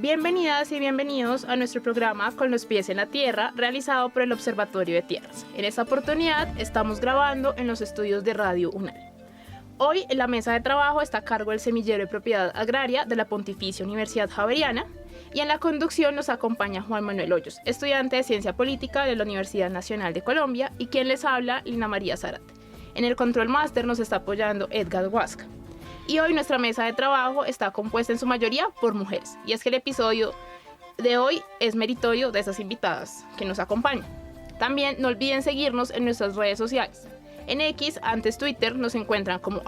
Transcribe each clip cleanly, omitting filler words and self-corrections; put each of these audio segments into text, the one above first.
Bienvenidas y bienvenidos a nuestro programa Con los pies en la tierra, realizado por el Observatorio de Tierras. En esta oportunidad estamos grabando en los estudios de Radio UNAL. Hoy la mesa de trabajo está a cargo del Semillero de Propiedad Agraria de la Pontificia Universidad Javeriana y en la conducción nos acompaña Juan Manuel Hoyos, estudiante de Ciencia Política de la Universidad Nacional de Colombia, y quien les habla, Lina María Zárate. En el Control Máster nos está apoyando Edgar Huasca. Y hoy nuestra mesa de trabajo está compuesta en su mayoría por mujeres. Y es que el episodio de hoy es meritorio de esas invitadas que nos acompañan. También no olviden seguirnos en nuestras redes sociales. En X, antes Twitter, nos encuentran como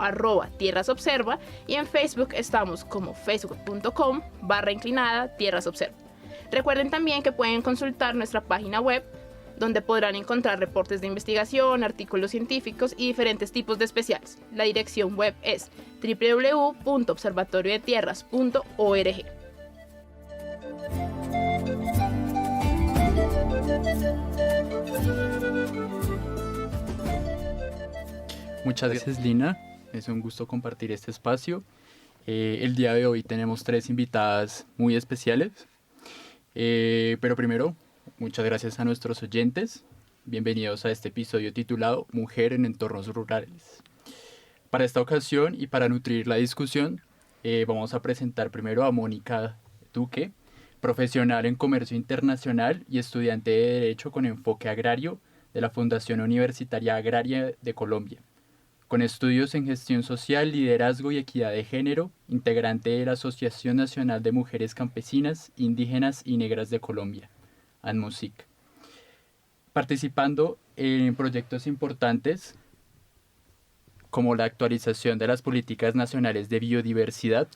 @tierrasobserva y en Facebook estamos como facebook.com/tierrasobserva. Recuerden también que pueden consultar nuestra página web, donde podrán encontrar reportes de investigación, artículos científicos y diferentes tipos de especiales. La dirección web es www.observatoriodetierras.org. Muchas gracias, Lina. Es un gusto compartir este espacio. El día de hoy tenemos 3 invitadas muy especiales. Pero primero, muchas gracias a nuestros oyentes. Bienvenidos a este episodio titulado Mujer en entornos rurales. Para esta ocasión y para nutrir la discusión, vamos a presentar primero a Mónica Duque, profesional en comercio internacional y estudiante de Derecho con enfoque agrario de la Fundación Universitaria Agraria de Colombia, con estudios en gestión social, liderazgo y equidad de género, integrante de la Asociación Nacional de Mujeres Campesinas, Indígenas y Negras de Colombia, ANMUSIC, participando en proyectos importantes como la actualización de las políticas nacionales de biodiversidad,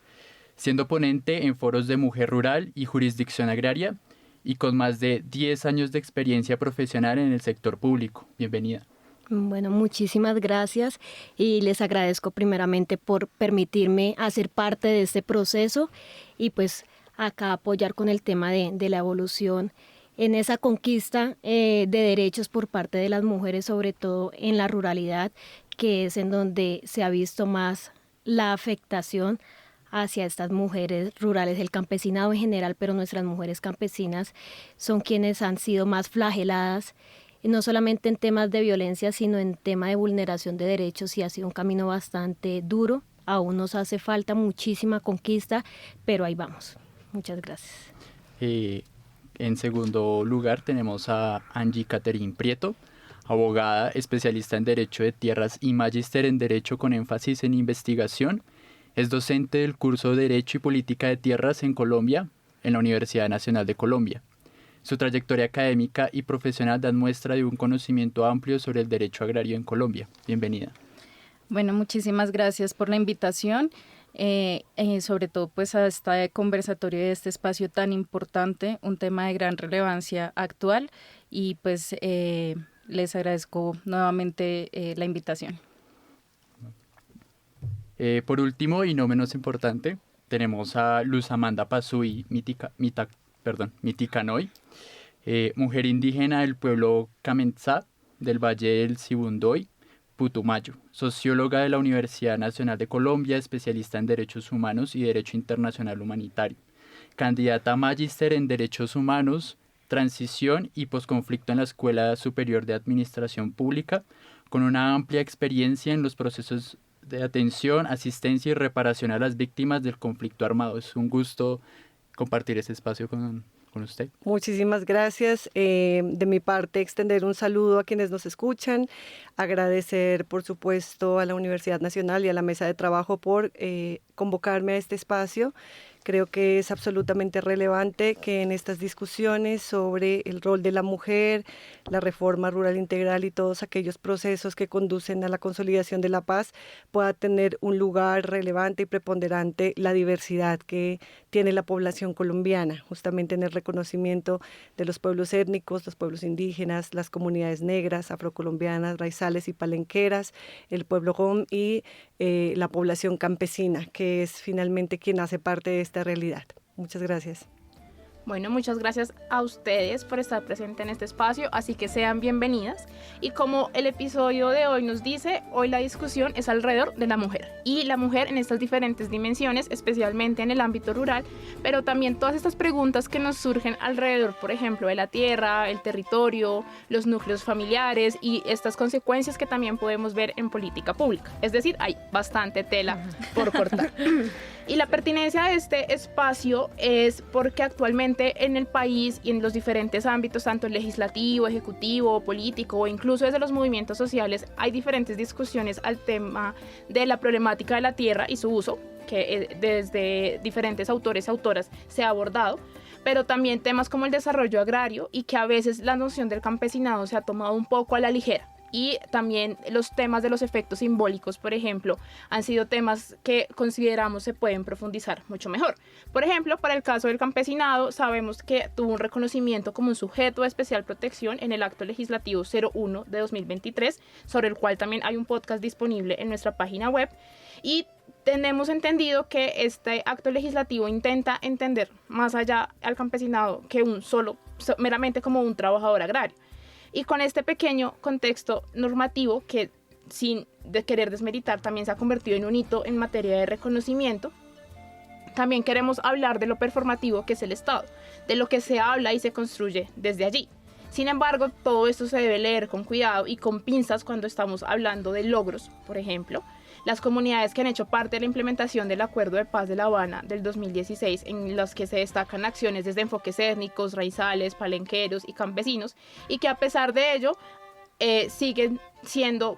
siendo ponente en foros de mujer rural y jurisdicción agraria y con más de 10 años de experiencia profesional en el sector público. Bienvenida. Bueno, muchísimas gracias y les agradezco primeramente por permitirme hacer parte de este proceso y pues acá apoyar con el tema de la evolución en esa conquista de derechos por parte de las mujeres, sobre todo en la ruralidad, que es en donde se ha visto más la afectación hacia estas mujeres rurales, el campesinado en general, pero nuestras mujeres campesinas son quienes han sido más flageladas, no solamente en temas de violencia, sino en tema de vulneración de derechos, y ha sido un camino bastante duro. Aún nos hace falta muchísima conquista, pero ahí vamos. Muchas gracias. En segundo lugar tenemos a Angie Catherine Prieto, abogada, especialista en Derecho de Tierras y magíster en Derecho con énfasis en investigación. Es docente del curso de Derecho y Política de Tierras en Colombia, en la Universidad Nacional de Colombia. Su trayectoria académica y profesional dan muestra de un conocimiento amplio sobre el derecho agrario en Colombia. Bienvenida. Bueno, muchísimas gracias por la invitación, sobre todo pues a este conversatorio de este espacio tan importante, un tema de gran relevancia actual, y pues les agradezco nuevamente la invitación. Por último y no menos importante, tenemos a Luz Amanda Pazui Miticanoy, mujer indígena del pueblo Camentzá del Valle del Sibundoy, Putumayo, socióloga de la Universidad Nacional de Colombia, especialista en Derechos Humanos y Derecho Internacional Humanitario, candidata a magíster en Derechos Humanos, Transición y Posconflicto en la Escuela Superior de Administración Pública, con una amplia experiencia en los procesos de atención, asistencia y reparación a las víctimas del conflicto armado. Es un gusto compartir este espacio con usted. Muchísimas gracias. De mi parte, extender un saludo a quienes nos escuchan, agradecer, por supuesto, a la Universidad Nacional y a la Mesa de Trabajo por convocarme a este espacio. Creo que es absolutamente relevante que en estas discusiones sobre el rol de la mujer, la reforma rural integral y todos aquellos procesos que conducen a la consolidación de la paz pueda tener un lugar relevante y preponderante la diversidad que tiene la población colombiana, justamente en el reconocimiento de los pueblos étnicos, los pueblos indígenas, las comunidades negras, afrocolombianas, raizales y palenqueras, el pueblo rom y la población campesina, que es finalmente quien hace parte de esta realidad. Muchas gracias. Bueno, muchas gracias a ustedes por estar presentes en este espacio, así que sean bienvenidas. Y como el episodio de hoy nos dice, hoy la discusión es alrededor de la mujer. Y la mujer en estas diferentes dimensiones, especialmente en el ámbito rural, pero también todas estas preguntas que nos surgen alrededor, por ejemplo, de la tierra, el territorio, los núcleos familiares y estas consecuencias que también podemos ver en política pública. Es decir, hay bastante tela por cortar. Y la pertinencia de este espacio es porque actualmente en el país y en los diferentes ámbitos, tanto legislativo, ejecutivo, político o incluso desde los movimientos sociales, hay diferentes discusiones al tema de la problemática de la tierra y su uso, que desde diferentes autores y autoras se ha abordado, pero también temas como el desarrollo agrario y que a veces la noción del campesinado se ha tomado un poco a la ligera. Y también los temas de los efectos simbólicos, por ejemplo, han sido temas que consideramos se pueden profundizar mucho mejor. Por ejemplo, para el caso del campesinado, sabemos que tuvo un reconocimiento como un sujeto de especial protección en el Acto Legislativo 01 de 2023, sobre el cual también hay un podcast disponible en nuestra página web. Y tenemos entendido que este acto legislativo intenta entender más allá al campesinado que meramente como un trabajador agrario. Y con este pequeño contexto normativo que, sin querer desmeritar, también se ha convertido en un hito en materia de reconocimiento, también queremos hablar de lo performativo que es el Estado, de lo que se habla y se construye desde allí. Sin embargo, todo esto se debe leer con cuidado y con pinzas cuando estamos hablando de logros, por ejemplo. Las comunidades que han hecho parte de la implementación del Acuerdo de Paz de La Habana del 2016, en las que se destacan acciones desde enfoques étnicos, raizales, palenqueros y campesinos, y que a pesar de ello siguen siendo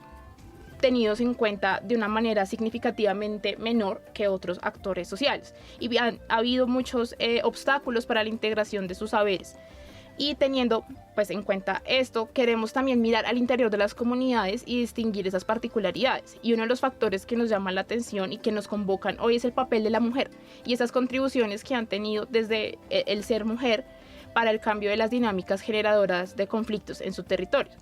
tenidos en cuenta de una manera significativamente menor que otros actores sociales. Y ha habido muchos obstáculos para la integración de sus saberes. Y teniendo pues en cuenta esto, queremos también mirar al interior de las comunidades y distinguir esas particularidades. Y uno de los factores que nos llaman la atención y que nos convocan hoy es el papel de la mujer y esas contribuciones que han tenido desde el ser mujer para el cambio de las dinámicas generadoras de conflictos en su territorio.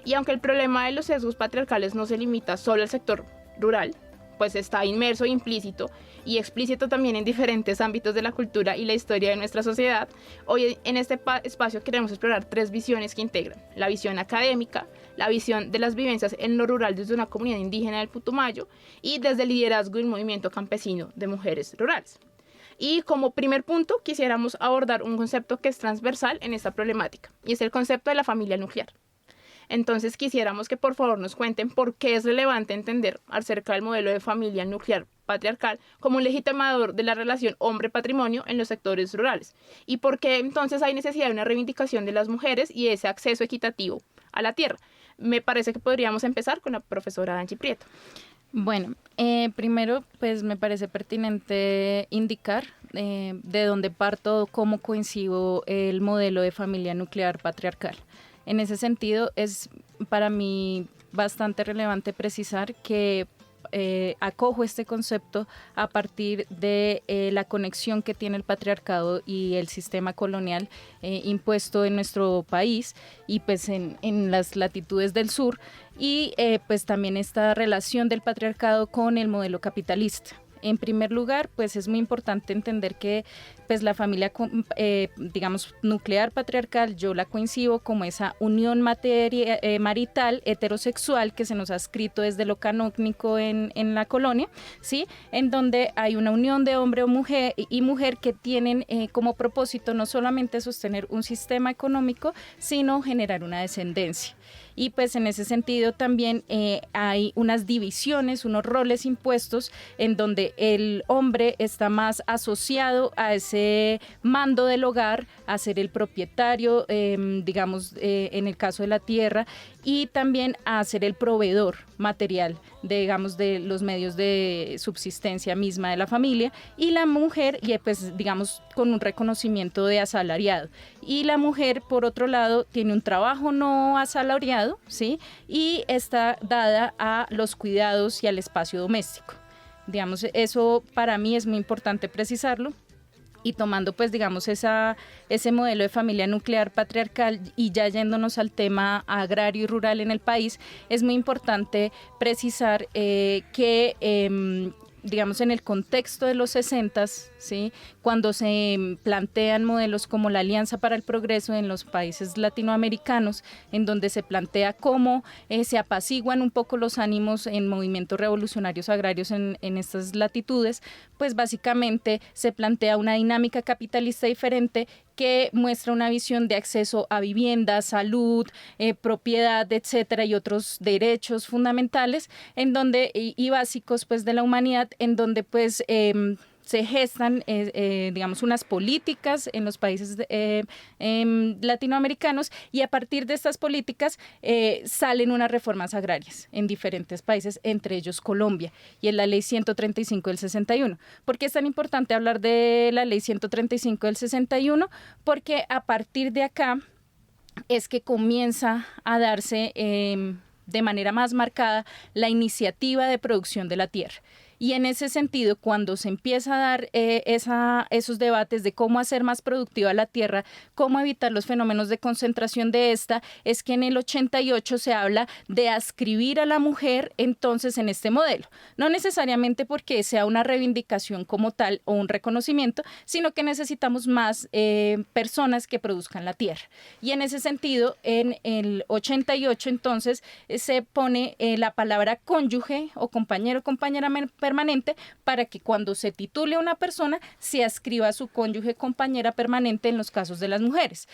Y aunque el problema de los sesgos patriarcales no se limita solo al sector rural, pues está inmerso, implícito y explícito también en diferentes ámbitos de la cultura y la historia de nuestra sociedad. Hoy en este espacio queremos explorar 3 visiones que integran: la visión académica, la visión de las vivencias en lo rural desde una comunidad indígena del Putumayo y desde el liderazgo y el movimiento campesino de mujeres rurales. Y como primer punto quisiéramos abordar un concepto que es transversal en esta problemática y es el concepto de la familia nuclear. Entonces quisiéramos que por favor nos cuenten por qué es relevante entender acerca del modelo de familia nuclear patriarcal como un legitimador de la relación hombre-patrimonio en los sectores rurales y por qué entonces hay necesidad de una reivindicación de las mujeres y ese acceso equitativo a la tierra. Me parece que podríamos empezar con la profesora Angie Prieto. Bueno, primero pues me parece pertinente indicar de dónde parto, cómo coincido el modelo de familia nuclear patriarcal. En ese sentido, es para mí bastante relevante precisar que acojo este concepto a partir de la conexión que tiene el patriarcado y el sistema colonial impuesto en nuestro país y pues en las latitudes del sur y pues también esta relación del patriarcado con el modelo capitalista. En primer lugar, pues es muy importante entender que pues la familia, digamos, nuclear patriarcal, yo la coincido como esa unión marital heterosexual que se nos ha escrito desde lo canónico en la colonia, ¿sí? En donde hay una unión de hombre o mujer y mujer que tienen como propósito no solamente sostener un sistema económico, sino generar una descendencia. Y pues en ese sentido también hay unas divisiones, unos roles impuestos en donde el hombre está más asociado a ese mando del hogar, a ser el propietario, digamos, en el caso de la tierra, y también a ser el proveedor material, digamos, de los medios de subsistencia misma de la familia, y la mujer, y pues digamos, con un reconocimiento de asalariado. Y la mujer, por otro lado, tiene un trabajo no asalariado, ¿sí? Y está dada a los cuidados y al espacio doméstico. Digamos, eso para mí es muy importante precisarlo. Y tomando, pues, digamos, ese modelo de familia nuclear patriarcal y ya yéndonos al tema agrario y rural en el país, es muy importante precisar que digamos, en el contexto de los 60s, ¿sí? Cuando se plantean modelos como la Alianza para el Progreso en los países latinoamericanos, en donde se plantea cómo se apaciguan un poco los ánimos en movimientos revolucionarios agrarios en estas latitudes, pues básicamente se plantea una dinámica capitalista diferente que muestra una visión de acceso a vivienda, salud, propiedad, etcétera, y otros derechos fundamentales en donde, y básicos pues de la humanidad, en donde pues se gestan, digamos, unas políticas en los países latinoamericanos, y a partir de estas políticas salen unas reformas agrarias en diferentes países, entre ellos Colombia, y en la Ley 135 del 61. ¿Por qué es tan importante hablar de la Ley 135 del 61? Porque a partir de acá es que comienza a darse de manera más marcada la iniciativa de producción de la tierra. Y en ese sentido, cuando se empieza a dar esos debates de cómo hacer más productiva la tierra, cómo evitar los fenómenos de concentración de esta, es que en el 88 se habla de adscribir a la mujer entonces en este modelo. No necesariamente porque sea una reivindicación como tal o un reconocimiento, sino que necesitamos más personas que produzcan la tierra. Y en ese sentido, en el 88 entonces se pone la palabra cónyuge o compañero o compañera permanente para que cuando se titule una persona se adscriba a su cónyuge compañera permanente en los casos de las mujeres.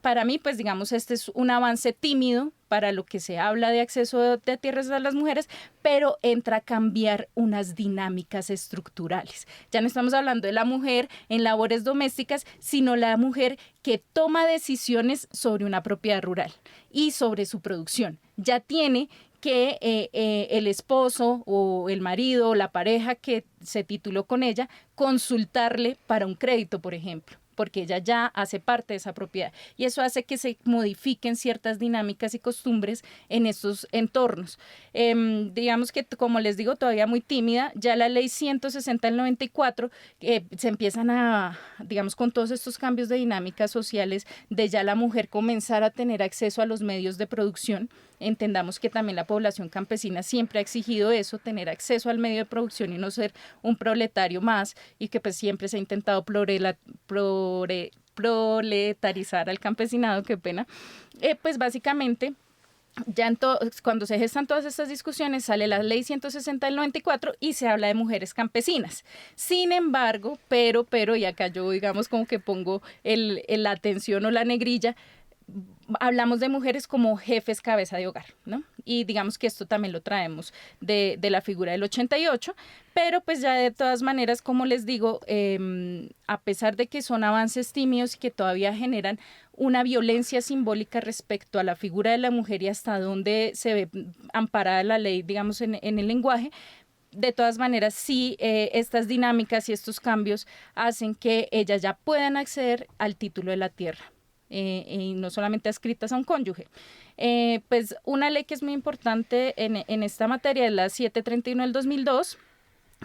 Para mí, pues digamos, este es un avance tímido para lo que se habla de acceso de tierras a las mujeres, pero entra a cambiar unas dinámicas estructurales. Ya no estamos hablando de la mujer en labores domésticas, sino la mujer que toma decisiones sobre una propiedad rural y sobre su producción. Ya tiene que el esposo o el marido o la pareja que se tituló con ella consultarle para un crédito, por ejemplo, porque ella ya hace parte de esa propiedad. Y eso hace que se modifiquen ciertas dinámicas y costumbres en estos entornos. Digamos que, como les digo, todavía muy tímida, ya la ley 160 del 94 se empiezan a, digamos, con todos estos cambios de dinámicas sociales, de ya la mujer comenzar a tener acceso a los medios de producción. Entendamos que también la población campesina siempre ha exigido eso, tener acceso al medio de producción y no ser un proletario más, y que pues siempre se ha intentado proletarizar al campesinado, qué pena. Pues básicamente, ya cuando se gestan todas estas discusiones, sale la ley 160 del 94 y se habla de mujeres campesinas. Sin embargo, pero, y acá yo digamos como que pongo la atención o la negrilla, hablamos de mujeres como jefes cabeza de hogar, ¿no? Y digamos que esto también lo traemos de la figura del 88, pero pues ya de todas maneras, como les digo, a pesar de que son avances tímidos y que todavía generan una violencia simbólica respecto a la figura de la mujer y hasta dónde se ve amparada la ley, digamos, en el lenguaje, de todas maneras, sí, estas dinámicas y estos cambios hacen que ellas ya puedan acceder al título de la tierra. Y no solamente adscritas a un cónyuge. Pues una ley que es muy importante en esta materia es la 731 del 2002,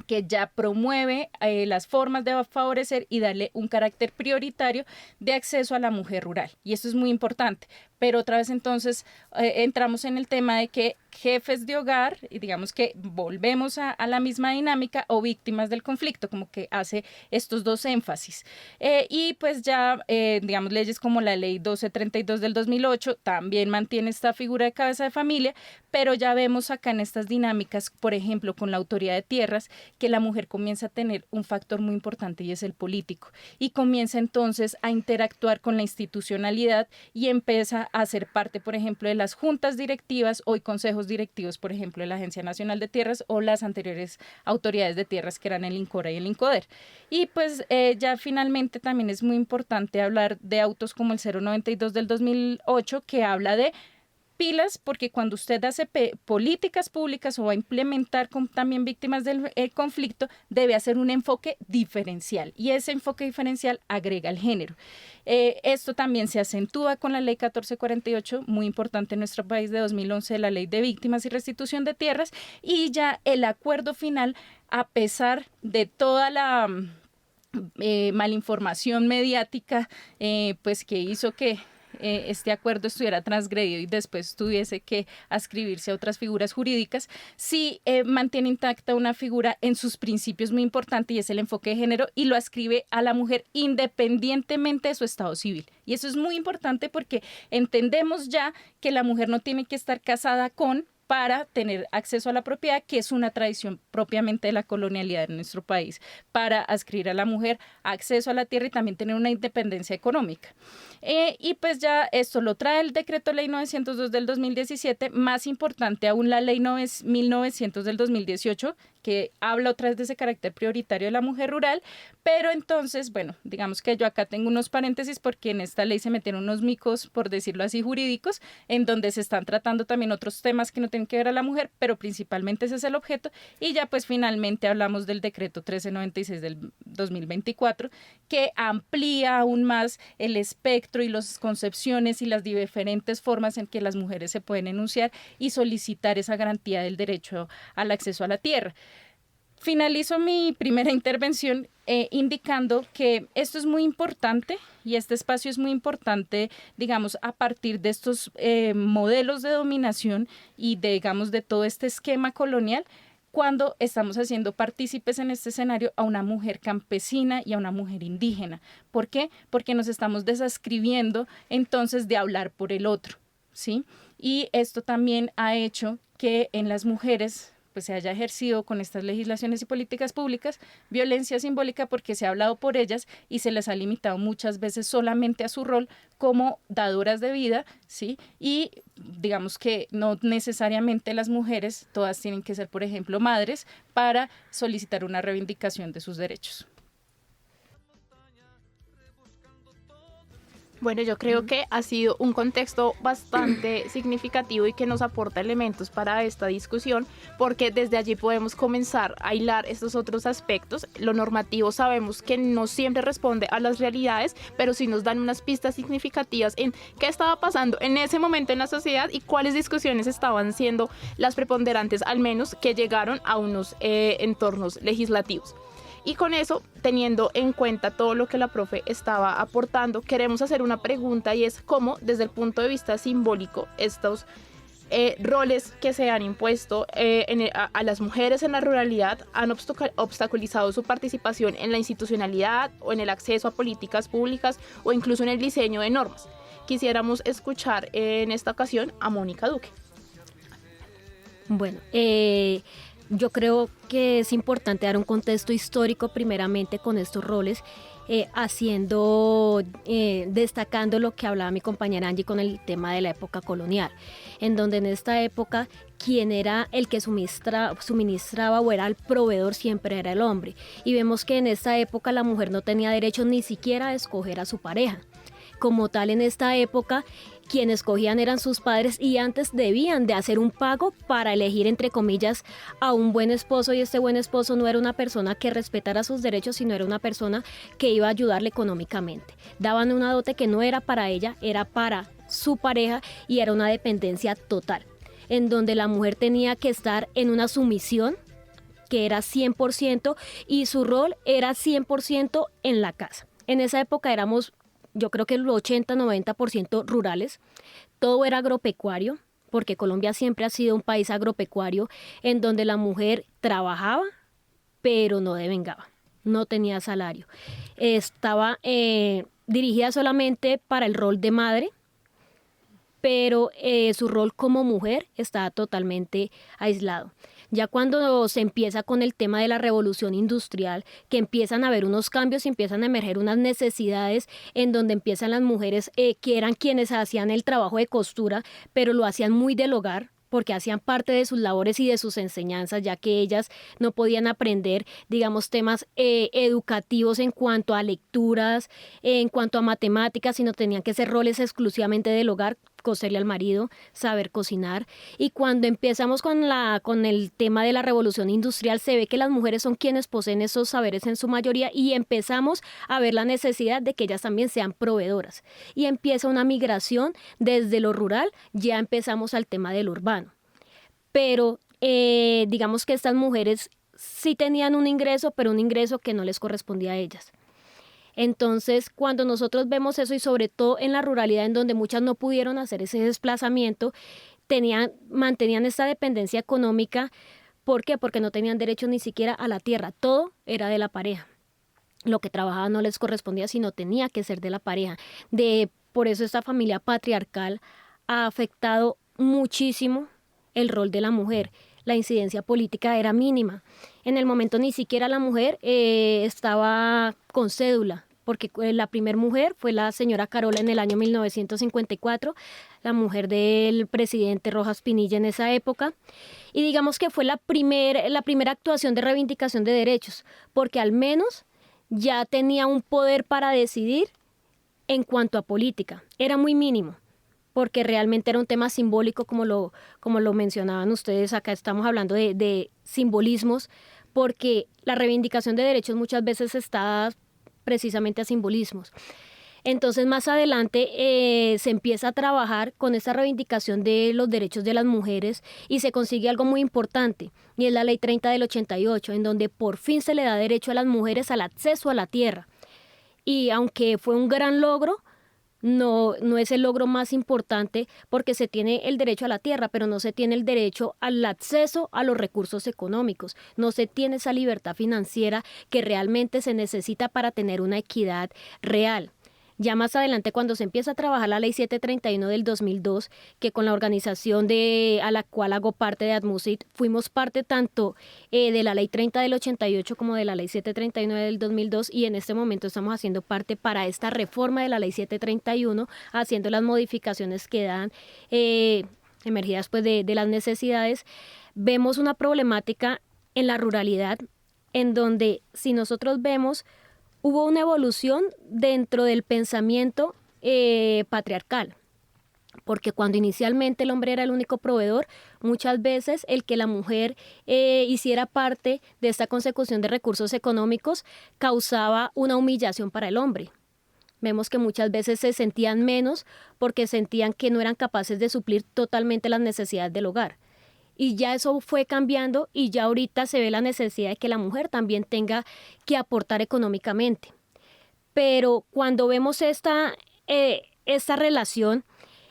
que ya promueve las formas de favorecer y darle un carácter prioritario de acceso a la mujer rural. Y esto es muy importante. Pero otra vez entonces entramos en el tema de que jefes de hogar, y digamos que volvemos a la misma dinámica, o víctimas del conflicto, como que hace estos dos énfasis. Y pues ya, digamos, leyes como la ley 1232 del 2008 también mantiene esta figura de cabeza de familia, pero ya vemos acá en estas dinámicas, por ejemplo, con la autoridad de tierras, que la mujer comienza a tener un factor muy importante y es el político. Y comienza entonces a interactuar con la institucionalidad y empieza a ser parte, por ejemplo, de las juntas directivas o consejos directivos, por ejemplo, de la Agencia Nacional de Tierras o las anteriores autoridades de tierras que eran el INCORA y el INCODER. Y pues ya finalmente también es muy importante hablar de autos como el 092 del 2008, que habla de pilas, porque cuando usted hace políticas públicas o va a implementar con también víctimas del conflicto, debe hacer un enfoque diferencial, y ese enfoque diferencial agrega el género. Esto también se acentúa con la ley 1448, muy importante en nuestro país, de 2011, la ley de víctimas y restitución de tierras, y ya el acuerdo final, a pesar de toda la malinformación mediática, pues que hizo que este acuerdo estuviera transgredido y después tuviese que adscribirse a otras figuras jurídicas, sí mantiene intacta una figura en sus principios muy importante, y es el enfoque de género, y lo ascribe a la mujer independientemente de su estado civil. Y eso es muy importante porque entendemos ya que la mujer no tiene que estar casada con para tener acceso a la propiedad, que es una tradición propiamente de la colonialidad en nuestro país, para adscribir a la mujer acceso a la tierra y también tener una independencia económica. Y pues ya esto lo trae el decreto ley 902 del 2017, más importante aún la ley 1900 del 2018, que habla otra vez de ese carácter prioritario de la mujer rural, pero entonces, bueno, digamos que yo acá tengo unos paréntesis porque en esta ley se metieron unos micos, por decirlo así, jurídicos, en donde se están tratando también otros temas que no tienen que ver a la mujer, pero principalmente ese es el objeto, y ya pues finalmente hablamos del decreto 1396 del 2024, que amplía aún más el espectro y las concepciones y las diferentes formas en que las mujeres se pueden enunciar y solicitar esa garantía del derecho al acceso a la tierra. Finalizo mi primera intervención indicando que esto es muy importante y este espacio es muy importante, digamos, a partir de estos modelos de dominación y digamos, de todo este esquema colonial, cuando estamos haciendo partícipes en este escenario a una mujer campesina y a una mujer indígena. ¿Por qué? Porque nos estamos desadscribiendo entonces de hablar por el otro, ¿sí? Y esto también ha hecho que en las mujeres pues se haya ejercido con estas legislaciones y políticas públicas violencia simbólica, porque se ha hablado por ellas y se les ha limitado muchas veces solamente a su rol como dadoras de vida, ¿sí? Y digamos que no necesariamente las mujeres, todas tienen que ser, por ejemplo, madres para solicitar una reivindicación de sus derechos. Bueno, yo creo que ha sido un contexto bastante significativo y que nos aporta elementos para esta discusión, porque desde allí podemos comenzar a hilar estos otros aspectos. Lo normativo sabemos que no siempre responde a las realidades, pero sí nos dan unas pistas significativas en qué estaba pasando en ese momento en la sociedad y cuáles discusiones estaban siendo las preponderantes, al menos que llegaron a unos entornos legislativos. Y con eso, teniendo en cuenta todo lo que la profe estaba aportando, queremos hacer una pregunta, y es cómo, desde el punto de vista simbólico, estos roles que se han impuesto a las mujeres en la ruralidad han obstaculizado su participación en la institucionalidad o en el acceso a políticas públicas o incluso en el diseño de normas. Quisiéramos escuchar en esta ocasión a Mónica Duque. Bueno, yo creo que es importante dar un contexto histórico primeramente con estos roles, destacando lo que hablaba mi compañera Angie con el tema de la época colonial, en donde en esta época quien era el que suministraba o era el proveedor siempre era el hombre. Y vemos que en esta época la mujer no tenía derecho ni siquiera a escoger a su pareja. Como tal, en esta época, quienes escogían eran sus padres, y antes debían de hacer un pago para elegir, entre comillas, a un buen esposo, y este buen esposo no era una persona que respetara sus derechos, sino era una persona que iba a ayudarle económicamente. Daban una dote que no era para ella, era para su pareja, y era una dependencia total, en donde la mujer tenía que estar en una sumisión que era 100%, y su rol era 100% en la casa. En esa época éramos, yo creo que el 80-90% rurales, todo era agropecuario, porque Colombia siempre ha sido un país agropecuario, en donde la mujer trabajaba, pero no devengaba, no tenía salario. Estaba dirigida solamente para el rol de madre, pero su rol como mujer estaba totalmente aislado. Ya cuando se empieza con el tema de la revolución industrial, que empiezan a haber unos cambios y empiezan a emerger unas necesidades en donde empiezan las mujeres que eran quienes hacían el trabajo de costura, pero lo hacían muy del hogar, porque hacían parte de sus labores y de sus enseñanzas, ya que ellas no podían aprender, digamos, temas educativos en cuanto a lecturas, en cuanto a matemáticas, sino tenían que ser roles exclusivamente del hogar, coserle al marido, saber cocinar. Y cuando empezamos con el tema de la revolución industrial, se ve que las mujeres son quienes poseen esos saberes en su mayoría, y empezamos a ver la necesidad de que ellas también sean proveedoras. Y empieza una migración desde lo rural, ya empezamos al tema del urbano. Pero digamos que estas mujeres sí tenían un ingreso, pero un ingreso que no les correspondía a ellas. Entonces, cuando nosotros vemos eso, y sobre todo en la ruralidad, en donde muchas no pudieron hacer ese desplazamiento, mantenían esta dependencia económica. ¿Por qué? Porque no tenían derecho ni siquiera a la tierra, todo era de la pareja. Lo que trabajaban no les correspondía, sino tenía que ser de la pareja. Por eso esta familia patriarcal ha afectado muchísimo el rol de la mujer. La incidencia política era mínima. En el momento ni siquiera la mujer estaba con cédula, porque la primera mujer fue la señora Carola en el año 1954, la mujer del presidente Rojas Pinilla en esa época. Y digamos que fue la primera actuación de reivindicación de derechos, porque al menos ya tenía un poder para decidir en cuanto a política. Era muy mínimo, porque realmente era un tema simbólico, como lo mencionaban ustedes. Acá estamos hablando de simbolismos, porque la reivindicación de derechos muchas veces está precisamente a simbolismos. Entonces, más adelante se empieza a trabajar con esta reivindicación de los derechos de las mujeres y se consigue algo muy importante, y es la Ley 30 del 88, en donde por fin se le da derecho a las mujeres al acceso a la tierra. Y aunque fue un gran logro, no es el logro más importante, porque se tiene el derecho a la tierra, pero no se tiene el derecho al acceso a los recursos económicos. No se tiene esa libertad financiera que realmente se necesita para tener una equidad real. Ya más adelante, cuando se empieza a trabajar la Ley 731 del 2002, que con la organización a la cual hago parte de ADMUSIT, fuimos parte tanto de la Ley 30 del 88 como de la Ley 731 del 2002, y en este momento estamos haciendo parte para esta reforma de la Ley 731, haciendo las modificaciones que dan emergidas pues de las necesidades. Vemos una problemática en la ruralidad, en donde si nosotros vemos, hubo una evolución dentro del pensamiento patriarcal, porque cuando inicialmente el hombre era el único proveedor, muchas veces el que la mujer hiciera parte de esta consecución de recursos económicos causaba una humillación para el hombre. Vemos que muchas veces se sentían menos porque sentían que no eran capaces de suplir totalmente las necesidades del hogar. Y ya eso fue cambiando, y ya ahorita se ve la necesidad de que la mujer también tenga que aportar económicamente. Pero cuando vemos esta relación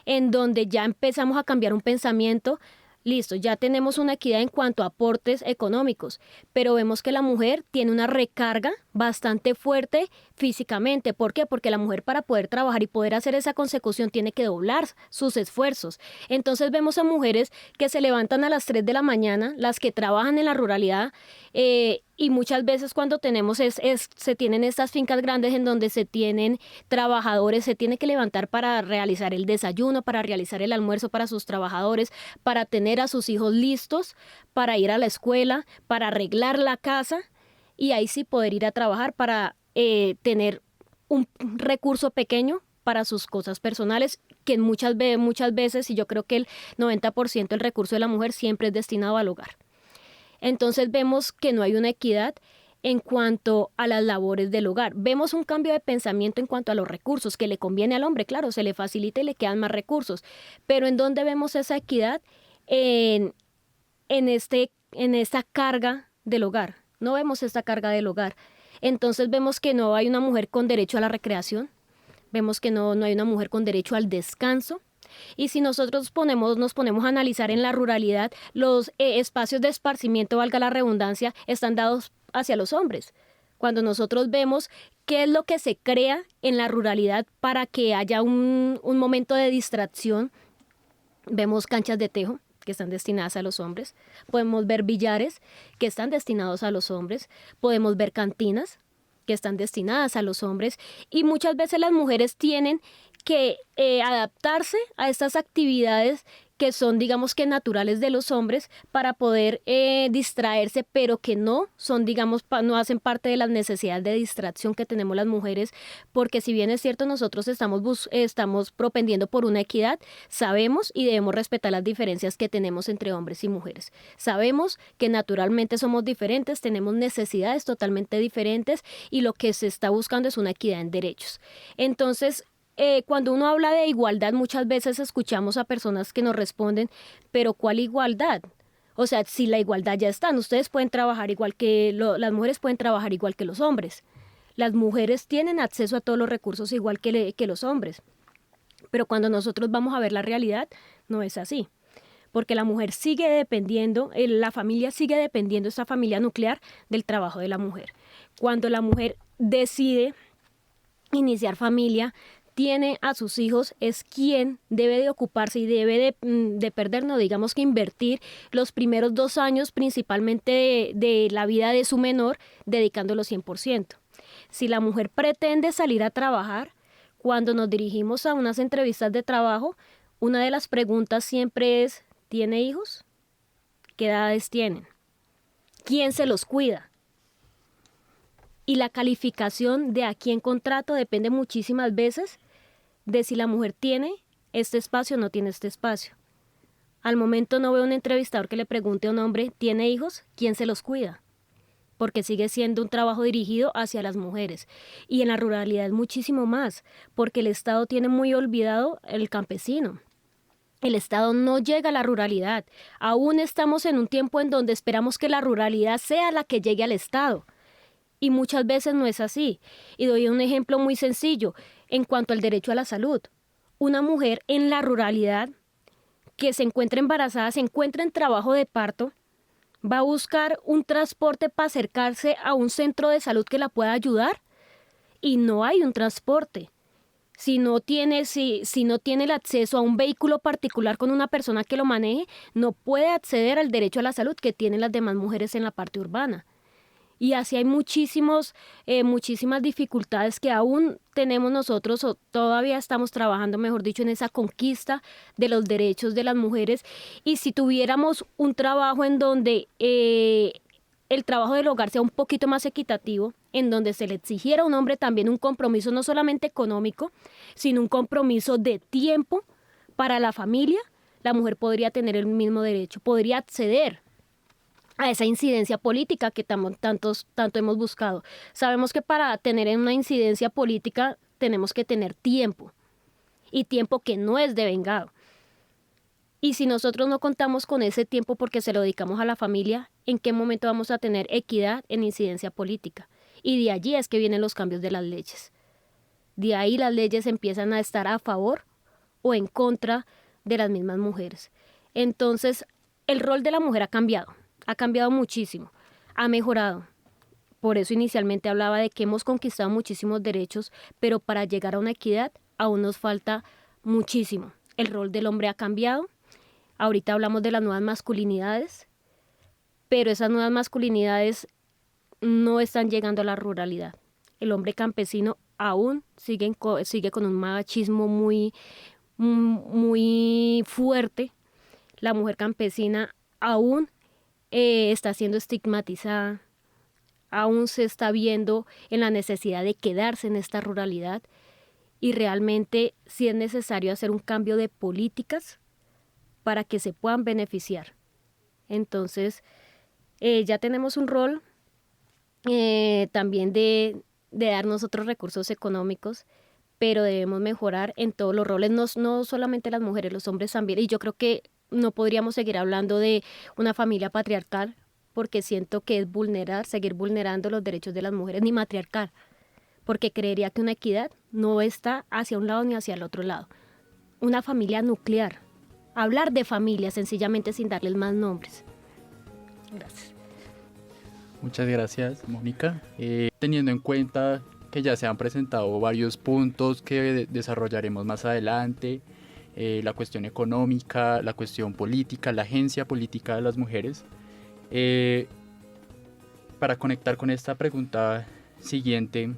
en donde ya empezamos a cambiar un pensamiento, listo, ya tenemos una equidad en cuanto a aportes económicos, pero vemos que la mujer tiene una recarga bastante fuerte físicamente. ¿Por qué? Porque la mujer, para poder trabajar y poder hacer esa consecución, tiene que doblar sus esfuerzos. Entonces vemos a mujeres que se levantan a las 3 de la mañana, las que trabajan en la ruralidad, y muchas veces cuando se tienen estas fincas grandes en donde se tienen trabajadores, se tiene que levantar para realizar el desayuno, para realizar el almuerzo para sus trabajadores, para tener a sus hijos listos, para ir a la escuela, para arreglar la casa, y ahí sí poder ir a trabajar para tener un recurso pequeño para sus cosas personales, que muchas veces, y yo creo que el 90% del recurso de la mujer siempre es destinado al hogar. Entonces vemos que no hay una equidad en cuanto a las labores del hogar. Vemos un cambio de pensamiento en cuanto a los recursos, que le conviene al hombre, claro, se le facilita y le quedan más recursos. Pero ¿en dónde vemos esa equidad? En esta carga del hogar. No vemos esta carga del hogar. Entonces vemos que no hay una mujer con derecho a la recreación, vemos que no hay una mujer con derecho al descanso. Y si nosotros nos ponemos a analizar en la ruralidad, los espacios de esparcimiento, valga la redundancia, están dados hacia los hombres. Cuando nosotros vemos qué es lo que se crea en la ruralidad para que haya un momento de distracción, vemos canchas de tejo que están destinadas a los hombres, podemos ver billares que están destinados a los hombres, podemos ver cantinas que están destinadas a los hombres, y muchas veces las mujeres tienen que adaptarse a estas actividades que son, digamos, que naturales de los hombres para poder distraerse, pero que no son, digamos, no hacen parte de las necesidades de distracción que tenemos las mujeres, porque si bien es cierto, nosotros estamos propendiendo por una equidad, sabemos y debemos respetar las diferencias que tenemos entre hombres y mujeres. Sabemos que naturalmente somos diferentes, tenemos necesidades totalmente diferentes, y lo que se está buscando es una equidad en derechos. Entonces, cuando uno habla de igualdad, muchas veces escuchamos a personas que nos responden, pero ¿cuál igualdad? O sea, si la igualdad ya está, ustedes pueden trabajar igual que las mujeres pueden trabajar igual que los hombres. Las mujeres tienen acceso a todos los recursos igual que los hombres, pero cuando nosotros vamos a ver la realidad, no es así, porque la mujer sigue dependiendo, la familia sigue dependiendo, esta familia nuclear, del trabajo de la mujer. Cuando la mujer decide iniciar familia, tiene a sus hijos, es quien debe de ocuparse y debe de perder, no digamos que invertir los primeros 2 años principalmente de la vida de su menor, dedicándolo 100%. Si la mujer pretende salir a trabajar, cuando nos dirigimos a unas entrevistas de trabajo, una de las preguntas siempre es, ¿tiene hijos? ¿Qué edades tienen? ¿Quién se los cuida? Y la calificación de a quién contrato depende muchísimas veces de si la mujer tiene este espacio o no tiene este espacio. Al momento no veo un entrevistador que le pregunte a un hombre, ¿tiene hijos? ¿Quién se los cuida? Porque sigue siendo un trabajo dirigido hacia las mujeres. Y en la ruralidad es muchísimo más, porque el Estado tiene muy olvidado el campesino. El Estado no llega a la ruralidad. Aún estamos en un tiempo en donde esperamos que la ruralidad sea la que llegue al Estado. Y muchas veces no es así. Y doy un ejemplo muy sencillo en cuanto al derecho a la salud. Una mujer en la ruralidad que se encuentra embarazada, se encuentra en trabajo de parto, va a buscar un transporte para acercarse a un centro de salud que la pueda ayudar y no hay un transporte. Si no tiene el acceso a un vehículo particular con una persona que lo maneje, no puede acceder al derecho a la salud que tienen las demás mujeres en la parte urbana. Y así hay muchísimas dificultades que aún tenemos nosotros, o todavía estamos trabajando, mejor dicho, en esa conquista de los derechos de las mujeres. Y si tuviéramos un trabajo en donde el trabajo del hogar sea un poquito más equitativo, en donde se le exigiera a un hombre también un compromiso no solamente económico, sino un compromiso de tiempo para la familia, la mujer podría tener el mismo derecho, podría acceder a esa incidencia política que tanto hemos buscado. Sabemos que para tener una incidencia política tenemos que tener tiempo, y tiempo que no es devengado. Y si nosotros no contamos con ese tiempo porque se lo dedicamos a la familia, ¿en qué momento vamos a tener equidad en incidencia política? Y de allí es que vienen los cambios de las leyes. De ahí las leyes empiezan a estar a favor o en contra de las mismas mujeres. Entonces, el rol de la mujer ha cambiado muchísimo, ha mejorado. Por eso inicialmente hablaba de que hemos conquistado muchísimos derechos, pero para llegar a una equidad aún nos falta muchísimo. El rol del hombre ha cambiado. Ahorita hablamos de las nuevas masculinidades, pero esas nuevas masculinidades no están llegando a la ruralidad. El hombre campesino aún sigue con un machismo muy fuerte. La mujer campesina aún está siendo estigmatizada, aún se está viendo en la necesidad de quedarse en esta ruralidad, y realmente sí es necesario hacer un cambio de políticas para que se puedan beneficiar. Entonces, ya tenemos un rol también de darnos otros recursos económicos, pero debemos mejorar en todos los roles, no solamente las mujeres, los hombres también. Y yo creo que no podríamos seguir hablando de una familia patriarcal, porque siento que es seguir vulnerando los derechos de las mujeres, ni matriarcal, porque creería que una equidad no está hacia un lado ni hacia el otro lado. Una familia nuclear. Hablar de familia sencillamente sin darles más nombres. Gracias. Muchas gracias, Mónica. Teniendo en cuenta que ya se han presentado varios puntos que desarrollaremos más adelante, la cuestión económica, la cuestión política, la agencia política de las mujeres, para conectar con esta pregunta siguiente,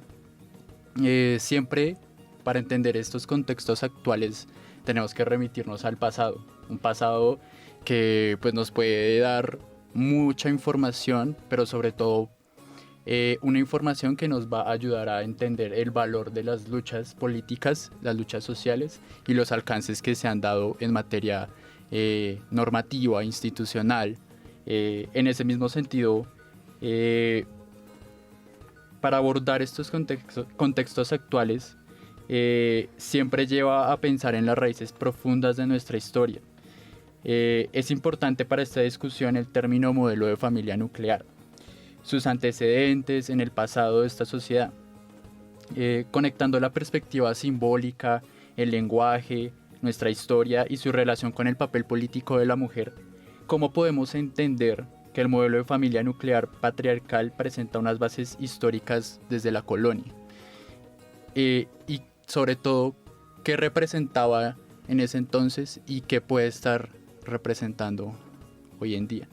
siempre para entender estos contextos actuales tenemos que remitirnos al pasado, un pasado que pues nos puede dar mucha información, pero sobre todo una información que nos va a ayudar a entender el valor de las luchas políticas, las luchas sociales y los alcances que se han dado en materia normativa, institucional. En ese mismo sentido, para abordar estos contextos actuales, siempre lleva a pensar en las raíces profundas de nuestra historia. Es importante para esta discusión el término modelo de familia nuclear, sus antecedentes en el pasado de esta sociedad. conectando la perspectiva simbólica, el lenguaje, nuestra historia y su relación con el papel político de la mujer, ¿cómo podemos entender que el modelo de familia nuclear patriarcal presenta unas bases históricas desde la colonia? Y sobre todo, ¿qué representaba en ese entonces y qué puede estar representando hoy en día?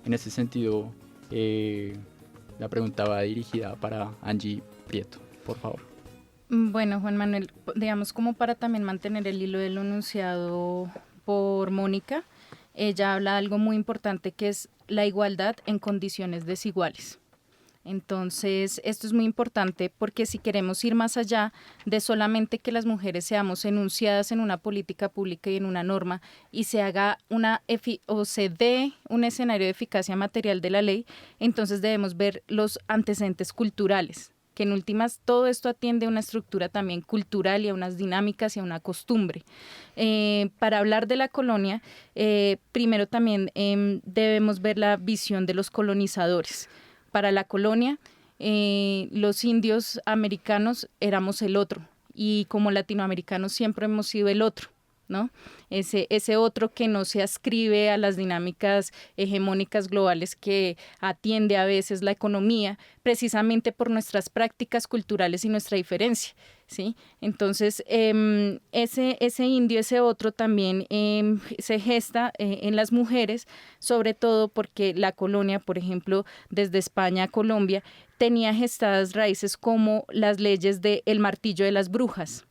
En ese sentido, la pregunta va dirigida para Angie Prieto, por favor. Bueno, Juan Manuel, digamos como para también mantener el hilo de lo enunciado por Mónica, ella habla de algo muy importante que es la igualdad en condiciones desiguales. Entonces, esto es muy importante porque si queremos ir más allá de solamente que las mujeres seamos enunciadas en una política pública y en una norma y se haga se dé un escenario de eficacia material de la ley, entonces debemos ver los antecedentes culturales, que en últimas todo esto atiende a una estructura también cultural y a unas dinámicas y a una costumbre. Para hablar de la colonia, primero también debemos ver la visión de los colonizadores. Para la colonia, los indios americanos éramos el otro y como latinoamericanos siempre hemos sido el otro, ¿no? Ese otro que no se adscribe a las dinámicas hegemónicas globales que atiende a veces la economía, precisamente por nuestras prácticas culturales y nuestra diferencia, ¿sí? Entonces, ese indio, ese otro también se gesta en las mujeres, sobre todo porque la colonia, por ejemplo, desde España a Colombia, tenía gestadas raíces como las leyes del martillo de las brujas.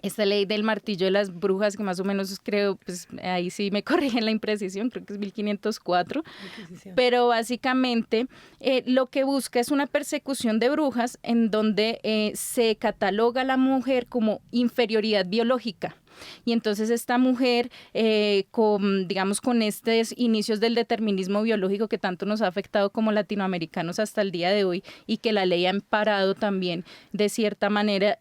Esta ley del martillo de las brujas, que más o menos creo, pues ahí sí me corrigen la imprecisión, creo que es 1504, pero básicamente lo que busca es una persecución de brujas en donde se cataloga a la mujer como inferioridad biológica. Y entonces esta mujer, con estos inicios del determinismo biológico que tanto nos ha afectado como latinoamericanos hasta el día de hoy y que la ley ha amparado también de cierta manera,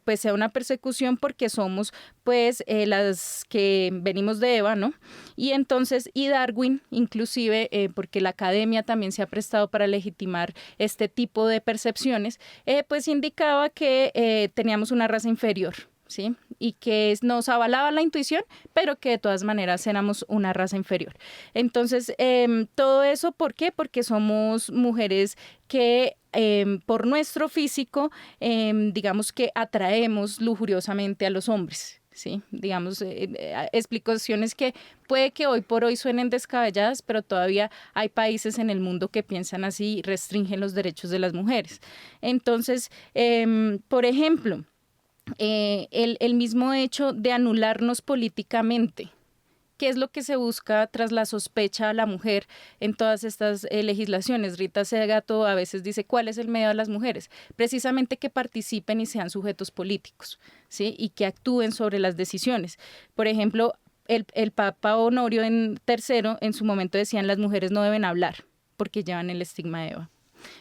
pues sea una persecución porque somos pues las que venimos de Eva, ¿no? Y entonces, y Darwin inclusive, porque la academia también se ha prestado para legitimar este tipo de percepciones, pues indicaba que teníamos una raza inferior, ¿sí? Y que nos avalaba la intuición, pero que de todas maneras éramos una raza inferior. Entonces, todo eso, ¿por qué? Porque somos mujeres que por nuestro físico, digamos que atraemos lujuriosamente a los hombres, ¿sí? Digamos, explicaciones que puede que hoy por hoy suenen descabelladas, pero todavía hay países en el mundo que piensan así y restringen los derechos de las mujeres. Entonces, por ejemplo, el mismo hecho de anularnos políticamente. ¿Qué es lo que se busca tras la sospecha a la mujer en todas estas legislaciones? Rita Segato a veces dice, ¿cuál es el medio a las mujeres? Precisamente que participen y sean sujetos políticos, ¿sí? Y que actúen sobre las decisiones. Por ejemplo, el Papa Honorio III en su momento decían las mujeres no deben hablar porque llevan el estigma de Eva.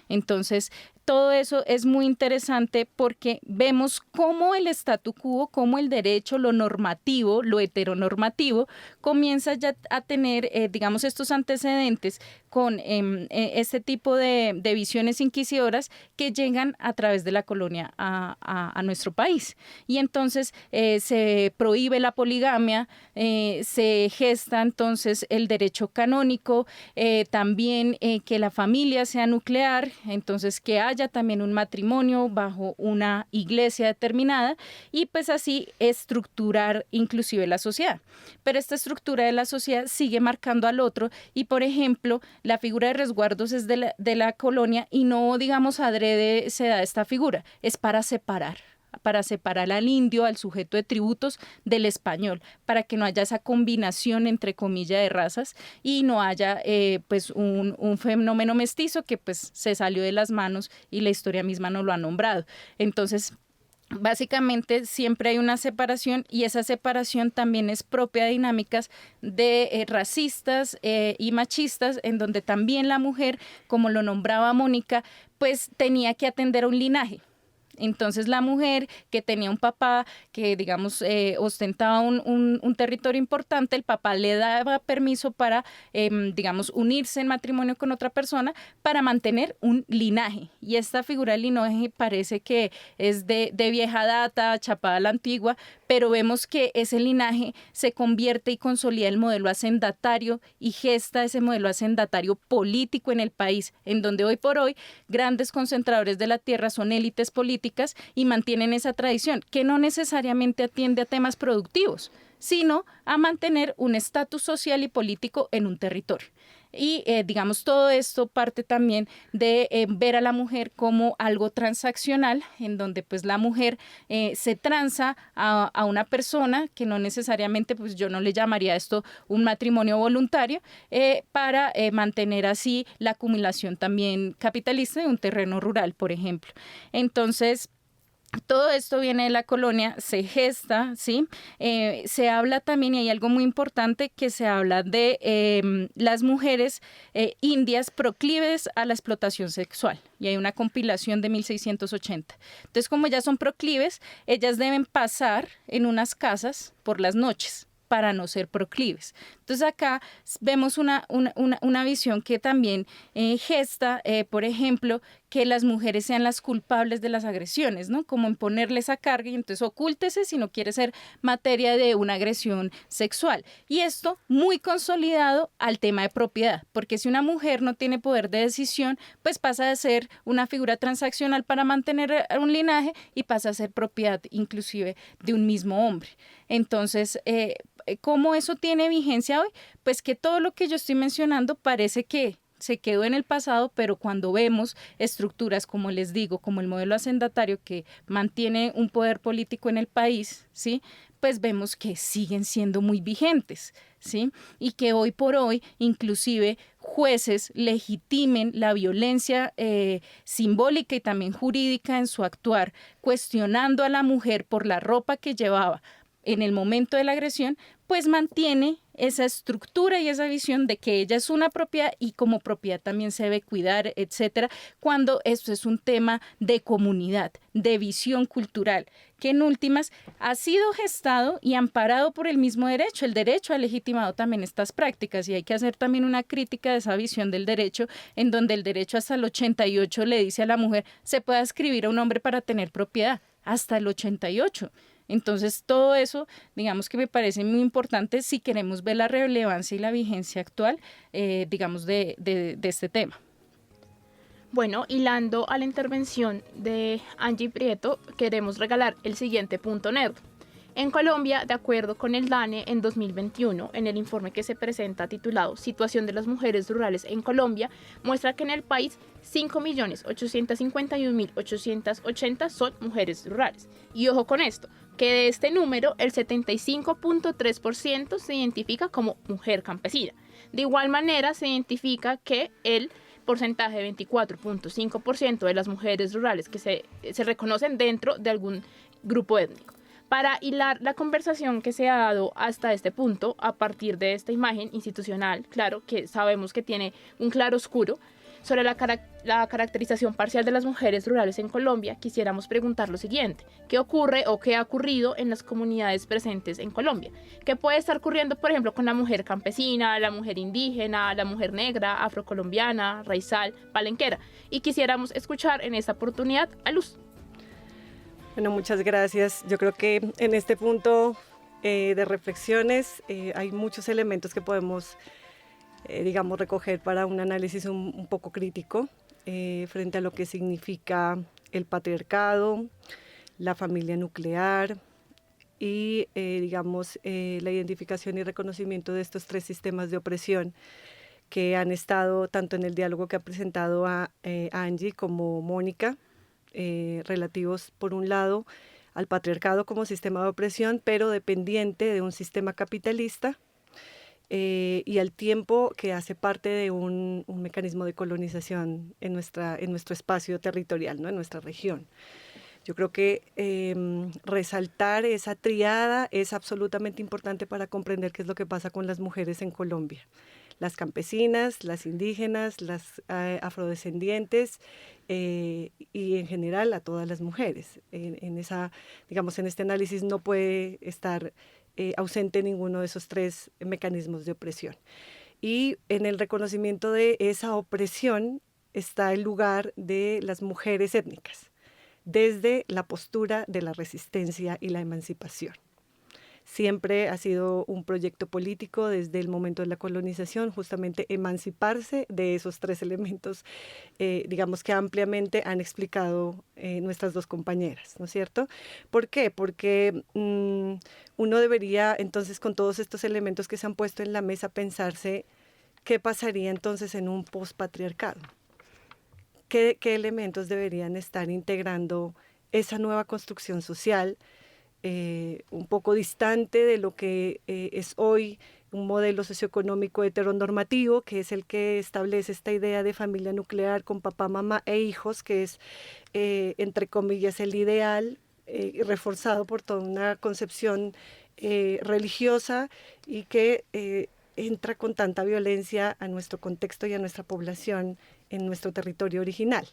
Entonces, todo eso es muy interesante porque vemos cómo el statu quo, cómo el derecho, lo normativo, lo heteronormativo, comienza ya a tener, digamos, estos antecedentes con este tipo de visiones inquisidoras que llegan a través de la colonia a nuestro país. Y entonces se prohíbe la poligamia, se gesta entonces el derecho canónico, también que la familia sea nuclear, entonces que haya también un matrimonio bajo una iglesia determinada y pues así estructurar inclusive la sociedad. Pero esta estructura de la sociedad sigue marcando al otro y, por ejemplo, la figura de resguardos es de la colonia y no, digamos, adrede se da esta figura, es para separar al indio, al sujeto de tributos del español, para que no haya esa combinación entre comillas de razas y no haya pues un fenómeno mestizo que pues se salió de las manos y la historia misma no lo ha nombrado. Entonces, básicamente siempre hay una separación y esa separación también es propia de dinámicas de racistas y machistas en donde también la mujer, como lo nombraba Mónica, pues tenía que atender a un linaje. Entonces la mujer que tenía un papá que, digamos, ostentaba un territorio importante, el papá le daba permiso para, digamos, unirse en matrimonio con otra persona para mantener un linaje. Y esta figura del linaje parece que es de vieja data, chapada a la antigua, pero vemos que ese linaje se convierte y consolida el modelo hacendatario y gesta ese modelo hacendatario político en el país, en donde hoy por hoy grandes concentradores de la tierra son élites políticas y mantienen esa tradición que no necesariamente atiende a temas productivos, sino a mantener un estatus social y político en un territorio. Y digamos, todo esto parte también de ver a la mujer como algo transaccional, en donde pues la mujer se transa a una persona que no necesariamente, pues yo no le llamaría esto un matrimonio voluntario, para mantener así la acumulación también capitalista de un terreno rural, por ejemplo. Entonces, todo esto viene de la colonia, se gesta, ¿sí? Se habla también, y hay algo muy importante, que se habla de las mujeres indias proclives a la explotación sexual. Y hay una compilación de 1680. Entonces, como ellas son proclives, ellas deben pasar en unas casas por las noches para no ser proclives. Entonces acá vemos una visión que también gesta, por ejemplo, que las mujeres sean las culpables de las agresiones, ¿no? Como en ponerle esa carga y entonces ocúltese si no quiere ser materia de una agresión sexual. Y esto muy consolidado al tema de propiedad, porque si una mujer no tiene poder de decisión, pues pasa de ser una figura transaccional para mantener un linaje y pasa a ser propiedad inclusive de un mismo hombre. Entonces, ¿cómo eso tiene vigencia hoy? Pues que todo lo que yo estoy mencionando parece que se quedó en el pasado, pero cuando vemos estructuras, como les digo, como el modelo hacendatario que mantiene un poder político en el país, ¿sí? Pues vemos que siguen siendo muy vigentes, ¿sí? Y que hoy por hoy, inclusive, jueces legitimen la violencia simbólica y también jurídica en su actuar, cuestionando a la mujer por la ropa que llevaba en el momento de la agresión, pues mantiene esa estructura y esa visión de que ella es una propiedad y como propiedad también se debe cuidar, etcétera, cuando esto es un tema de comunidad, de visión cultural, que en últimas ha sido gestado y amparado por el mismo derecho. El derecho ha legitimado también estas prácticas y hay que hacer también una crítica de esa visión del derecho, en donde el derecho hasta el 88 le dice a la mujer, se puede adscribir a un hombre para tener propiedad, hasta el 88. Entonces, todo eso, digamos que me parece muy importante si queremos ver la relevancia y la vigencia actual, digamos, de este tema. Bueno, hilando a la intervención de Angie Prieto, queremos regalar el siguiente punto nerd. En Colombia, de acuerdo con el DANE, en 2021, en el informe que se presenta titulado Situación de las mujeres rurales en Colombia, muestra que en el país 5.851.880 son mujeres rurales. Y ojo con esto, que de este número, el 75.3% se identifica como mujer campesina. De igual manera, se identifica que el porcentaje de 24.5% de las mujeres rurales que se reconocen dentro de algún grupo étnico. Para hilar la conversación que se ha dado hasta este punto, a partir de esta imagen institucional, claro, que sabemos que tiene un claroscuro, sobre la caracterización parcial de las mujeres rurales en Colombia, quisiéramos preguntar lo siguiente: ¿qué ocurre o qué ha ocurrido en las comunidades presentes en Colombia? ¿Qué puede estar ocurriendo, por ejemplo, con la mujer campesina, la mujer indígena, la mujer negra, afrocolombiana, raizal, palenquera? Y quisiéramos escuchar en esta oportunidad a Luz. Bueno, muchas gracias. Yo creo que en este punto de reflexiones hay muchos elementos que podemos, digamos, recoger para un análisis un poco crítico frente a lo que significa el patriarcado, la familia nuclear y, digamos, la identificación y reconocimiento de estos tres sistemas de opresión que han estado tanto en el diálogo que ha presentado a Angie como Mónica, relativos, por un lado, al patriarcado como sistema de opresión, pero dependiente de un sistema capitalista, y al tiempo que hace parte de un mecanismo de colonización en nuestro espacio territorial, ¿no? En nuestra región. Yo creo que resaltar esa triada es absolutamente importante para comprender qué es lo que pasa con las mujeres en Colombia. las campesinas, las indígenas, las afrodescendientes y en general a todas las mujeres. En este análisis no puede estar ausente ninguno de esos tres mecanismos de opresión. Y en el reconocimiento de esa opresión está el lugar de las mujeres étnicas, desde la postura de la resistencia y la emancipación. Siempre ha sido un proyecto político desde el momento de la colonización, justamente emanciparse de esos tres elementos, digamos que ampliamente han explicado nuestras dos compañeras, ¿no es cierto? ¿Por qué? Porque uno debería entonces, con todos estos elementos que se han puesto en la mesa, pensarse qué pasaría entonces en un pospatriarcado. ¿Qué elementos deberían estar integrando esa nueva construcción social, un poco distante de lo que es hoy un modelo socioeconómico heteronormativo, que es el que establece esta idea de familia nuclear con papá, mamá e hijos, que es, entre comillas, el ideal, reforzado por toda una concepción religiosa y que entra con tanta violencia a nuestro contexto y a nuestra población en nuestro territorio original.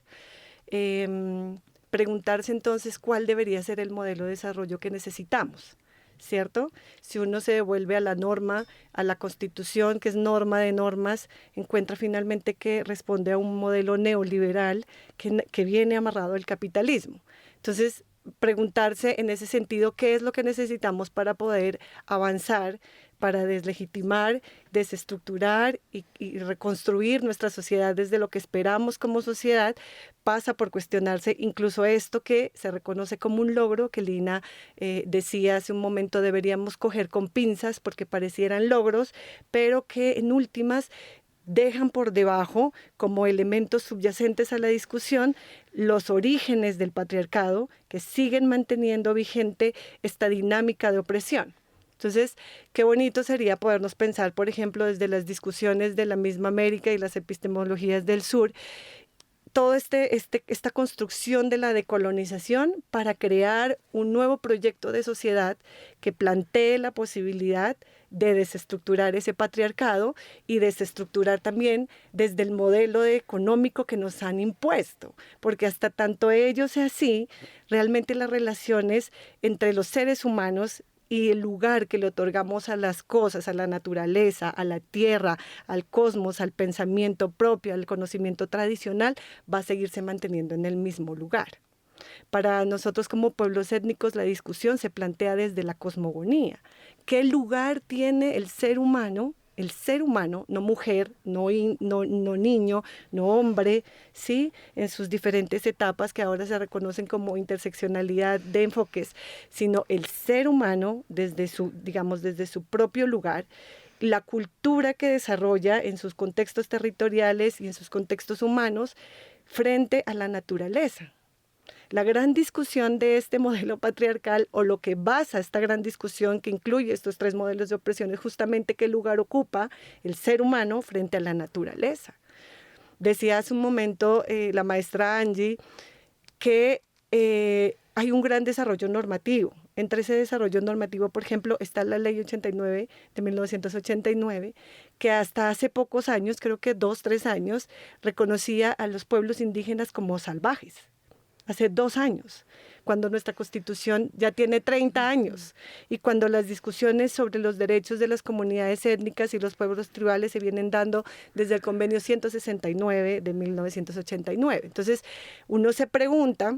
Preguntarse entonces cuál debería ser el modelo de desarrollo que necesitamos, ¿cierto? Si uno se devuelve a la norma, a la Constitución, que es norma de normas, encuentra finalmente que responde a un modelo neoliberal que viene amarrado al capitalismo. Entonces, preguntarse en ese sentido qué es lo que necesitamos para poder avanzar, para deslegitimar, desestructurar y reconstruir nuestra sociedad desde lo que esperamos como sociedad, pasa por cuestionarse incluso esto que se reconoce como un logro, que Lina decía hace un momento deberíamos coger con pinzas porque parecieran logros, pero que en últimas dejan por debajo, como elementos subyacentes a la discusión, los orígenes del patriarcado que siguen manteniendo vigente esta dinámica de opresión. Entonces, qué bonito sería podernos pensar, por ejemplo, desde las discusiones de la misma América y las epistemologías del sur, toda esta construcción de la decolonización para crear un nuevo proyecto de sociedad que plantee la posibilidad de desestructurar ese patriarcado y desestructurar también desde el modelo económico que nos han impuesto, porque hasta tanto ello sea así, realmente las relaciones entre los seres humanos y el lugar que le otorgamos a las cosas, a la naturaleza, a la tierra, al cosmos, al pensamiento propio, al conocimiento tradicional, va a seguirse manteniendo en el mismo lugar. Para nosotros como pueblos étnicos la discusión se plantea desde la cosmogonía. ¿Qué lugar tiene el ser humano, no mujer, no niño, no hombre, ¿sí? En sus diferentes etapas que ahora se reconocen como interseccionalidad de enfoques, sino el ser humano desde su propio lugar, la cultura que desarrolla en sus contextos territoriales y en sus contextos humanos frente a la naturaleza. La gran discusión de este modelo patriarcal, o lo que basa esta gran discusión que incluye estos tres modelos de opresión, es justamente qué lugar ocupa el ser humano frente a la naturaleza. Decía hace un momento la maestra Angie que hay un gran desarrollo normativo. Entre ese desarrollo normativo, por ejemplo, está la Ley 89 de 1989, que hasta hace pocos años, creo que 2, 3 años, reconocía a los pueblos indígenas como salvajes. Hace 2 años, cuando nuestra Constitución ya tiene 30 años y cuando las discusiones sobre los derechos de las comunidades étnicas y los pueblos tribales se vienen dando desde el Convenio 169 de 1989. Entonces, uno se pregunta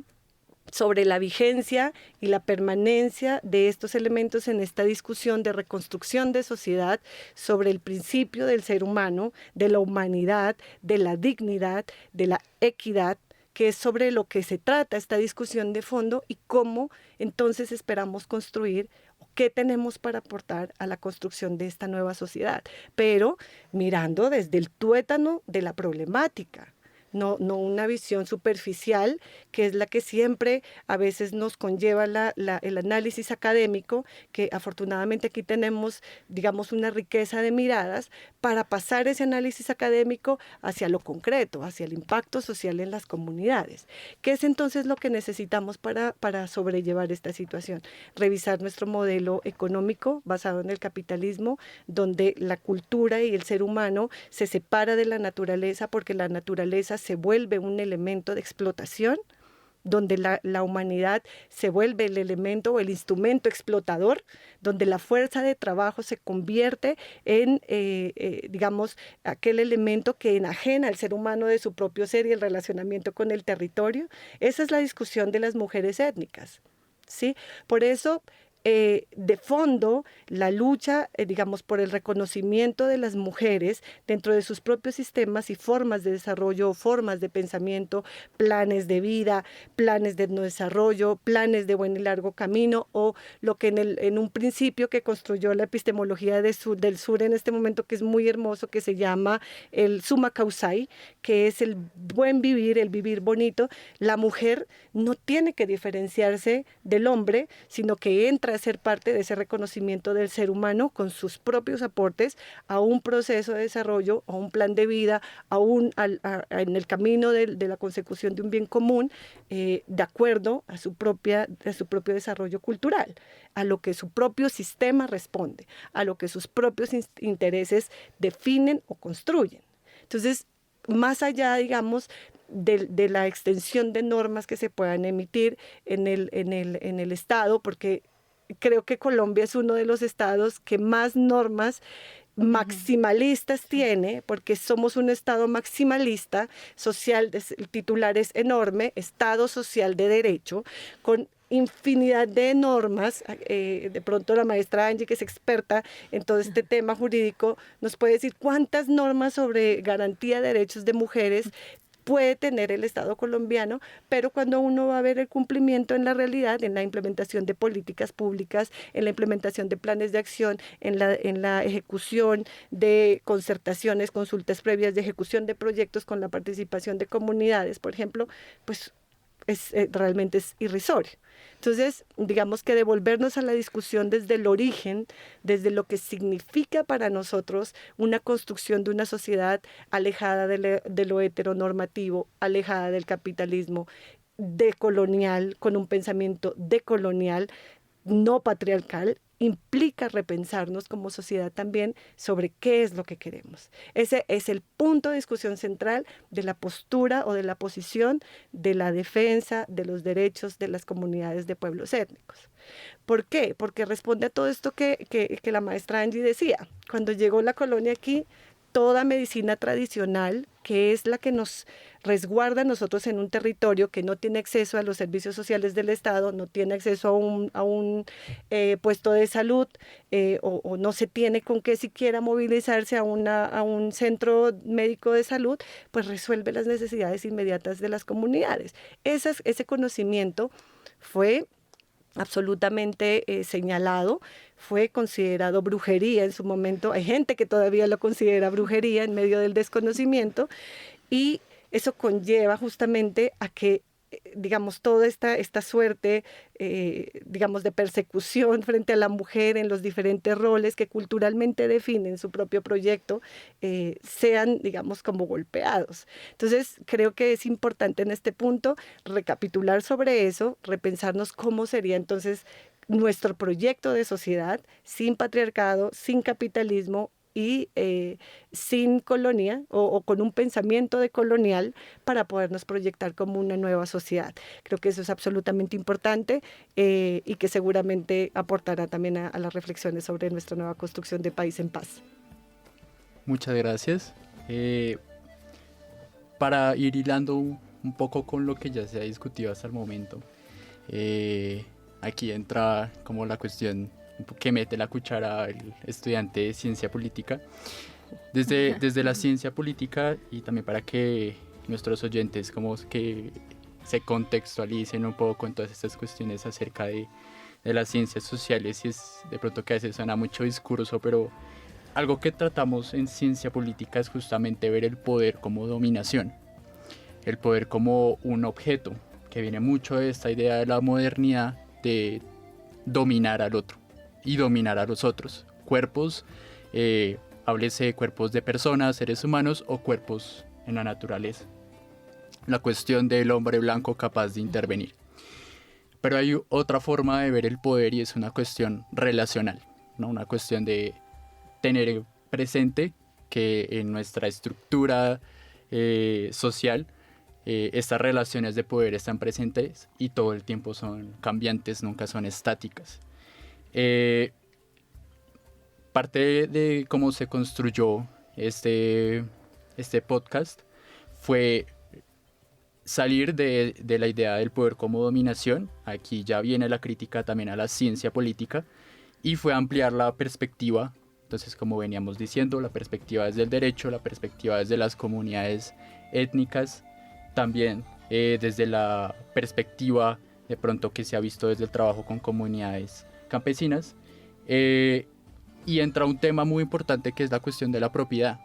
sobre la vigencia y la permanencia de estos elementos en esta discusión de reconstrucción de sociedad sobre el principio del ser humano, de la humanidad, de la dignidad, de la equidad, que es sobre lo que se trata esta discusión de fondo y cómo entonces esperamos construir, qué tenemos para aportar a la construcción de esta nueva sociedad, pero mirando desde el tuétano de la problemática, no una visión superficial, que es la que siempre a veces nos conlleva el análisis académico, que afortunadamente aquí tenemos, digamos, una riqueza de miradas para pasar ese análisis académico hacia lo concreto, hacia el impacto social en las comunidades. ¿Qué es entonces lo que necesitamos para sobrellevar esta situación? Revisar nuestro modelo económico basado en el capitalismo, donde la cultura y el ser humano se separa de la naturaleza porque la naturaleza se vuelve un elemento de explotación, donde la humanidad se vuelve el elemento o el instrumento explotador, donde la fuerza de trabajo se convierte en, digamos, aquel elemento que enajena al ser humano de su propio ser y el relacionamiento con el territorio. Esa es la discusión de las mujeres étnicas, ¿sí? Por eso, de fondo, la lucha, digamos, por el reconocimiento de las mujeres dentro de sus propios sistemas y formas de desarrollo, formas de pensamiento, planes de vida, planes de no desarrollo, planes de buen y largo camino, o lo que en un principio que construyó la epistemología del sur en este momento, que es muy hermoso, que se llama el summa causai, que es el buen vivir, el vivir bonito. La mujer no tiene que diferenciarse del hombre, sino que entra a ser parte de ese reconocimiento del ser humano con sus propios aportes a un proceso de desarrollo, a un plan de vida, en el camino de la consecución de un bien común, de acuerdo a su propio desarrollo cultural, a lo que su propio sistema responde, a lo que sus propios intereses definen o construyen. Entonces, más allá, digamos, de la extensión de normas que se puedan emitir en el Estado, porque creo que Colombia es uno de los estados que más normas maximalistas tiene, porque somos un estado maximalista, social, el titular es enorme, estado social de derecho, con infinidad de normas. De pronto la maestra Angie, que es experta en todo este tema jurídico, nos puede decir cuántas normas sobre garantía de derechos de mujeres puede tener el Estado colombiano, pero cuando uno va a ver el cumplimiento en la realidad, en la implementación de políticas públicas, en la implementación de planes de acción, en la ejecución de concertaciones, consultas previas de ejecución de proyectos con la participación de comunidades, por ejemplo, pues realmente es irrisorio. Entonces, digamos que devolvernos a la discusión desde el origen, desde lo que significa para nosotros una construcción de una sociedad alejada de lo heteronormativo, alejada del capitalismo, decolonial, con un pensamiento decolonial, no patriarcal, implica repensarnos como sociedad también sobre qué es lo que queremos. Ese es el punto de discusión central de la postura o de la posición de la defensa de los derechos de las comunidades de pueblos étnicos. ¿Por qué? Porque responde a todo esto que la maestra Angie decía. Cuando llegó la colonia aquí, toda medicina tradicional, que es la que nos resguarda a nosotros en un territorio que no tiene acceso a los servicios sociales del Estado, no tiene acceso a un puesto de salud, o no se tiene con qué siquiera movilizarse a un centro médico de salud, pues resuelve las necesidades inmediatas de las comunidades. Ese conocimiento fue absolutamente señalado, fue considerado brujería en su momento. Hay gente que todavía lo considera brujería en medio del desconocimiento, y eso conlleva justamente a que, digamos, toda esta suerte, digamos, de persecución frente a la mujer en los diferentes roles que culturalmente definen su propio proyecto, sean, digamos, como golpeados. Entonces, creo que es importante en este punto recapitular sobre eso, repensarnos cómo sería entonces nuestro proyecto de sociedad sin patriarcado, sin capitalismo y sin colonia o con un pensamiento decolonial para podernos proyectar como una nueva sociedad. Creo que eso es absolutamente importante y que seguramente aportará también a las reflexiones sobre nuestra nueva construcción de país en paz. Muchas gracias. Para ir hilando un poco con lo que ya se ha discutido hasta el momento, aquí entra como la cuestión que mete la cuchara el estudiante de ciencia política. Desde la ciencia política, y también para que nuestros oyentes como que se contextualicen un poco en todas estas cuestiones acerca de las ciencias sociales, y es de pronto que a veces suena mucho discurso, pero algo que tratamos en ciencia política es justamente ver el poder como dominación. el poder como un objeto, que viene mucho de esta idea de la modernidad de dominar al otro y dominar a los otros. Cuerpos, háblese de cuerpos de personas, seres humanos o cuerpos en la naturaleza. La cuestión del hombre blanco capaz de intervenir. Pero hay otra forma de ver el poder y es una cuestión relacional, ¿no? Una cuestión de tener presente que en nuestra estructura social estas relaciones de poder están presentes y todo el tiempo son cambiantes, nunca son estáticas. Parte de cómo se construyó este podcast fue salir de la idea del poder como dominación. Aquí ya viene la crítica también a la ciencia política y fue ampliar la perspectiva. Entonces, como veníamos diciendo, la perspectiva desde el derecho, la perspectiva desde las comunidades étnicas, también desde la perspectiva de pronto que se ha visto desde el trabajo con comunidades campesinas. Y entra un tema muy importante que es la cuestión de la propiedad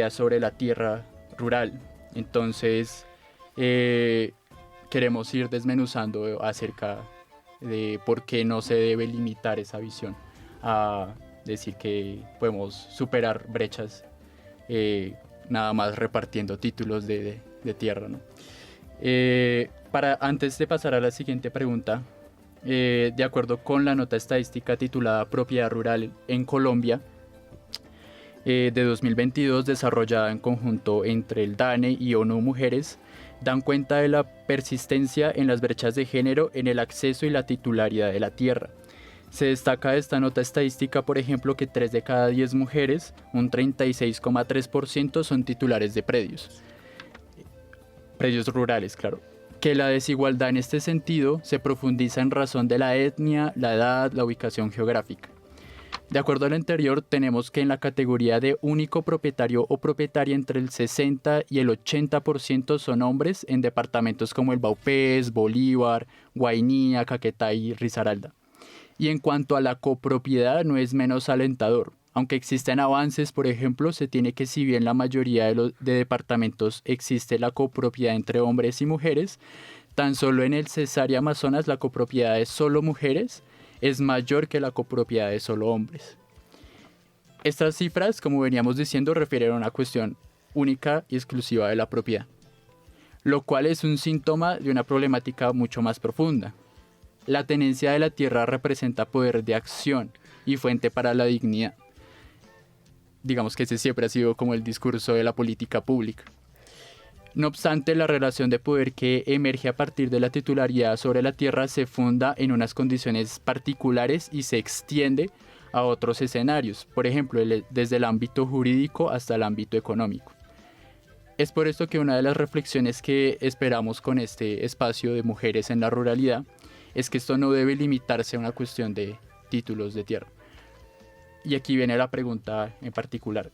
sobre la tierra rural. Entonces, queremos ir desmenuzando acerca de por qué no se debe limitar esa visión a decir que podemos superar brechas nada más repartiendo títulos de tierra, ¿no? Antes de pasar a la siguiente pregunta, de acuerdo con la nota estadística titulada Propiedad Rural en Colombia, de 2022, desarrollada en conjunto entre el DANE y ONU Mujeres, dan cuenta de la persistencia en las brechas de género en el acceso y la titularidad de la tierra. Se destaca de esta nota estadística, por ejemplo, que 3 de cada 10 mujeres, un 36,3%, son titulares de predios rurales, claro. Que la desigualdad en este sentido se profundiza en razón de la etnia, la edad, la ubicación geográfica. De acuerdo al anterior, tenemos que en la categoría de único propietario o propietaria entre el 60 y el 80% son hombres en departamentos como el Vaupés, Bolívar, Guainía, Caquetá y Risaralda. Y en cuanto a la copropiedad, no es menos alentador. Aunque existen avances, por ejemplo, se tiene que si bien la mayoría de departamentos existe la copropiedad entre hombres y mujeres, tan solo en el Cesar y Amazonas la copropiedad de solo mujeres es mayor que la copropiedad de solo hombres. Estas cifras, como veníamos diciendo, refieren a una cuestión única y exclusiva de la propiedad, lo cual es un síntoma de una problemática mucho más profunda. La tenencia de la tierra representa poder de acción y fuente para la dignidad. Digamos que ese siempre ha sido como el discurso de la política pública. No obstante, la relación de poder que emerge a partir de la titularidad sobre la tierra se funda en unas condiciones particulares y se extiende a otros escenarios, por ejemplo, desde el ámbito jurídico hasta el ámbito económico. Es por esto que una de las reflexiones que esperamos con este espacio de mujeres en la ruralidad es que esto no debe limitarse a una cuestión de títulos de tierra. Y aquí viene la pregunta en particular.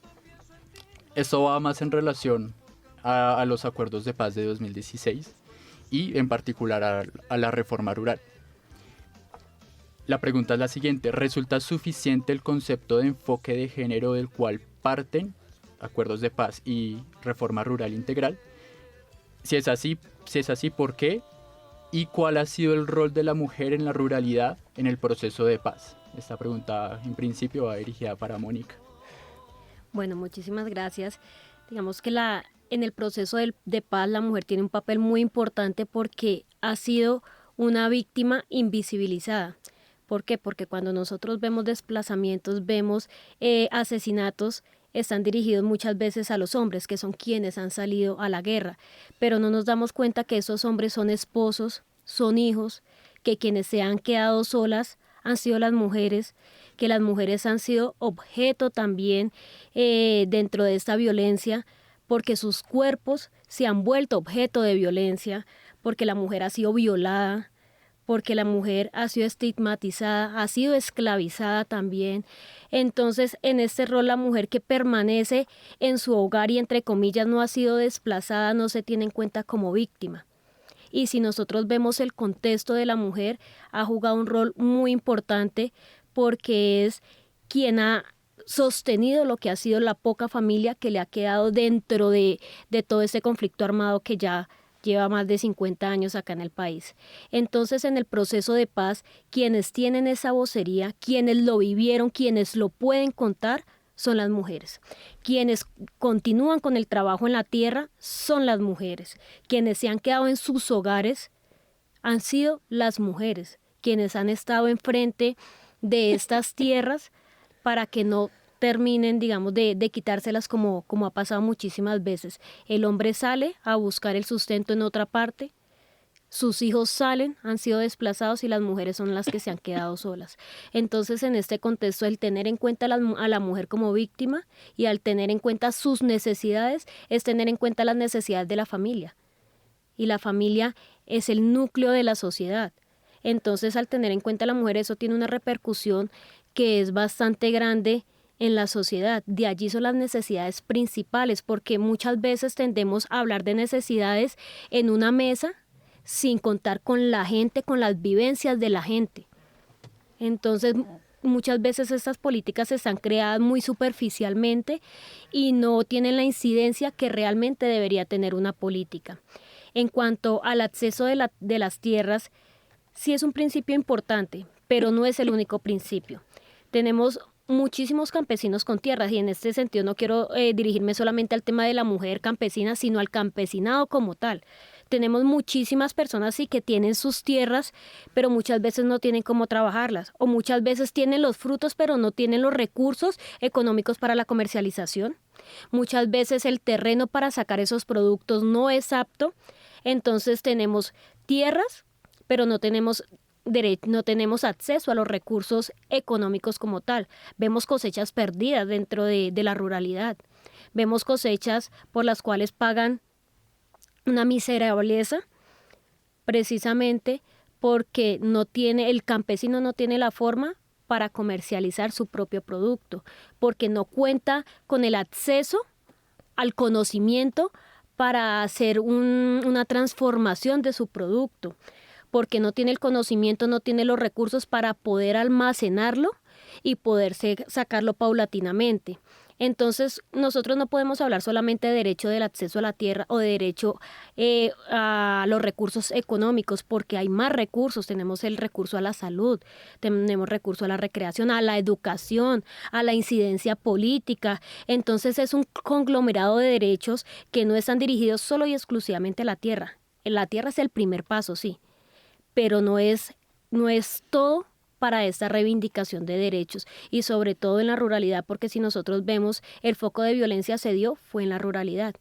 Esto va más en relación a los acuerdos de paz de 2016 y en particular a la reforma rural. La pregunta es la siguiente: ¿resulta suficiente el concepto de enfoque de género del cual parten acuerdos de paz y reforma rural integral? Si es así, ¿por qué? ¿Y cuál ha sido el rol de la mujer en la ruralidad en el proceso de paz? Esta pregunta en principio va dirigida para Mónica. Bueno, muchísimas gracias. Digamos que en el proceso de paz la mujer tiene un papel muy importante porque ha sido una víctima invisibilizada. ¿Por qué? Porque cuando nosotros vemos desplazamientos, vemos asesinatos, están dirigidos muchas veces a los hombres, que son quienes han salido a la guerra, pero no nos damos cuenta que esos hombres son esposos, son hijos, que quienes se han quedado solas han sido las mujeres, que las mujeres han sido objeto también dentro de esta violencia, porque sus cuerpos se han vuelto objeto de violencia, porque la mujer ha sido violada, porque la mujer ha sido estigmatizada, ha sido esclavizada también. Entonces, en este rol, la mujer que permanece en su hogar y, entre comillas, no ha sido desplazada, no se tiene en cuenta como víctima. Y si nosotros vemos el contexto de la mujer, ha jugado un rol muy importante porque es quien ha sostenido lo que ha sido la poca familia que le ha quedado dentro de todo ese conflicto armado que ya lleva más de 50 años acá en el país. Entonces, en el proceso de paz, quienes tienen esa vocería, quienes lo vivieron, quienes lo pueden contar, son las mujeres. Quienes continúan con el trabajo en la tierra son las mujeres. Quienes se han quedado en sus hogares han sido las mujeres, quienes han estado enfrente de estas tierras para que no terminen, digamos, de quitárselas como ha pasado muchísimas veces. El hombre sale a buscar el sustento en otra parte, sus hijos salen, han sido desplazados y las mujeres son las que se han quedado solas. Entonces, en este contexto, el tener en cuenta a la mujer como víctima y al tener en cuenta sus necesidades, es tener en cuenta las necesidades de la familia. Y la familia es el núcleo de la sociedad. Entonces, al tener en cuenta a la mujer, eso tiene una repercusión que es bastante grande en la sociedad. De allí son las necesidades principales, porque muchas veces tendemos a hablar de necesidades en una mesa sin contar con la gente, con las vivencias de la gente. Entonces, muchas veces estas políticas están creadas muy superficialmente y no tienen la incidencia que realmente debería tener una política. En cuanto al acceso de las tierras, sí es un principio importante, pero no es el único principio. Tenemos muchísimos campesinos con tierras y en este sentido no quiero dirigirme solamente al tema de la mujer campesina, sino al campesinado como tal. Tenemos muchísimas personas sí que tienen sus tierras, pero muchas veces no tienen cómo trabajarlas, o muchas veces tienen los frutos, pero no tienen los recursos económicos para la comercialización. Muchas veces el terreno para sacar esos productos no es apto, entonces tenemos tierras, pero no tenemos acceso a los recursos económicos como tal. Vemos cosechas perdidas dentro de la ruralidad. Vemos cosechas por las cuales pagan una miserableza, precisamente porque el campesino no tiene la forma para comercializar su propio producto, porque no cuenta con el acceso al conocimiento para hacer una transformación de su producto, porque no tiene el conocimiento, no tiene los recursos para poder almacenarlo y poder sacarlo paulatinamente. Entonces, nosotros no podemos hablar solamente de derecho del acceso a la tierra o de derecho a los recursos económicos, porque hay más recursos. Tenemos el recurso a la salud, tenemos recurso a la recreación, a la educación, a la incidencia política. Entonces, es un conglomerado de derechos que no están dirigidos solo y exclusivamente a la tierra. La tierra es el primer paso, sí, pero no es todo para esta reivindicación de derechos y sobre todo en la ruralidad, porque si nosotros vemos el foco de violencia fue en la ruralidad.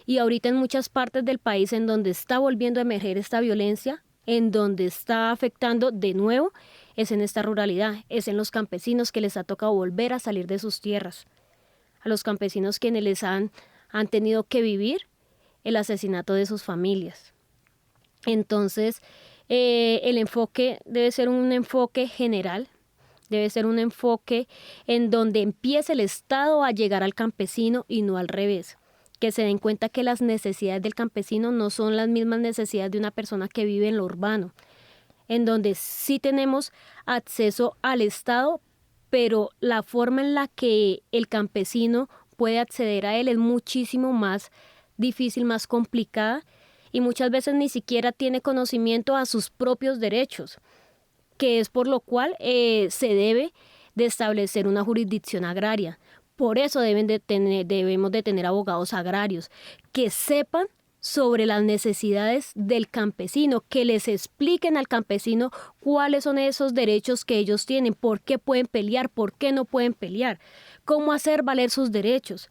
Y ahorita en muchas partes del país en donde está volviendo a emerger esta violencia, en donde está afectando de nuevo, es en esta ruralidad, es en los campesinos que les ha tocado volver a salir de sus tierras, a los campesinos quienes les han tenido que vivir el asesinato de sus familias. Entonces, el enfoque debe ser un enfoque general, debe ser un enfoque en donde empiece el Estado a llegar al campesino y no al revés. Que se den cuenta que las necesidades del campesino no son las mismas necesidades de una persona que vive en lo urbano, en donde sí tenemos acceso al Estado, pero la forma en la que el campesino puede acceder a él es muchísimo más difícil, más complicada, y muchas veces ni siquiera tiene conocimiento a sus propios derechos, que es por lo cual se debe de establecer una jurisdicción agraria. Por eso debemos de tener abogados agrarios que sepan sobre las necesidades del campesino, que les expliquen al campesino cuáles son esos derechos que ellos tienen, por qué pueden pelear, por qué no pueden pelear, cómo hacer valer sus derechos.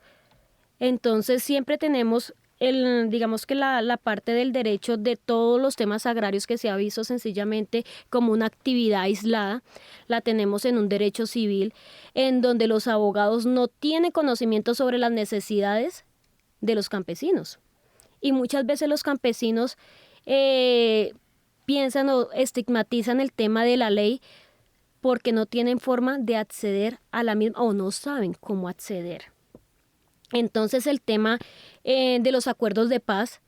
Entonces siempre tenemos digamos que la parte del derecho de todos los temas agrarios que se ha visto sencillamente como una actividad aislada, la tenemos en un derecho civil en donde los abogados no tienen conocimiento sobre las necesidades de los campesinos. Y muchas veces los campesinos piensan o estigmatizan el tema de la ley porque no tienen forma de acceder a la misma o no saben cómo acceder. Entonces el tema de los acuerdos de paz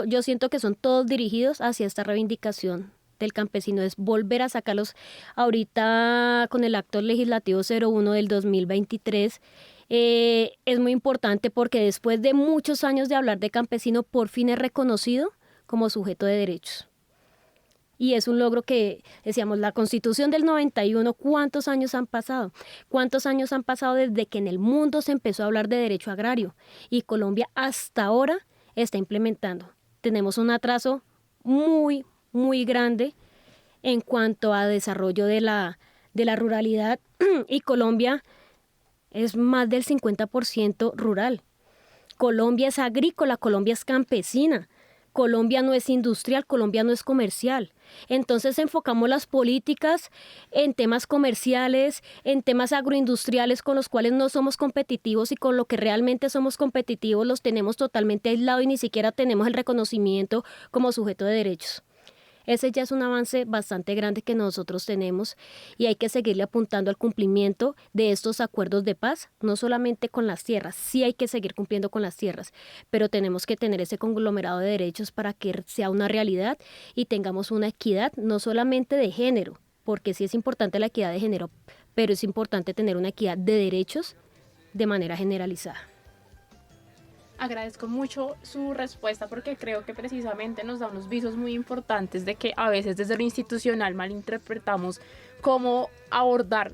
yo siento que son todos dirigidos hacia esta reivindicación del campesino, es volver a sacarlos. Ahorita con el acto legislativo 01 del 2023, es muy importante porque después de muchos años de hablar de campesino, por fin es reconocido como sujeto de derechos. Y es un logro que, decíamos, la Constitución del 91, ¿cuántos años han pasado? ¿Cuántos años han pasado desde que en el mundo se empezó a hablar de derecho agrario? Y Colombia hasta ahora está implementando. Tenemos un atraso muy, muy grande en cuanto a desarrollo de la ruralidad y Colombia es más del 50% rural. Colombia es agrícola, Colombia es campesina. Colombia no es industrial, Colombia no es comercial. Entonces enfocamos las políticas en temas comerciales, en temas agroindustriales con los cuales no somos competitivos y con lo que realmente somos competitivos los tenemos totalmente aislados y ni siquiera tenemos el reconocimiento como sujeto de derechos. Ese ya es un avance bastante grande que nosotros tenemos y hay que seguirle apuntando al cumplimiento de estos acuerdos de paz, no solamente con las tierras, sí hay que seguir cumpliendo con las tierras, pero tenemos que tener ese conglomerado de derechos para que sea una realidad y tengamos una equidad no solamente de género, porque sí es importante la equidad de género, pero es importante tener una equidad de derechos de manera generalizada. Agradezco mucho su respuesta porque creo que precisamente nos da unos visos muy importantes de que a veces desde lo institucional malinterpretamos cómo abordar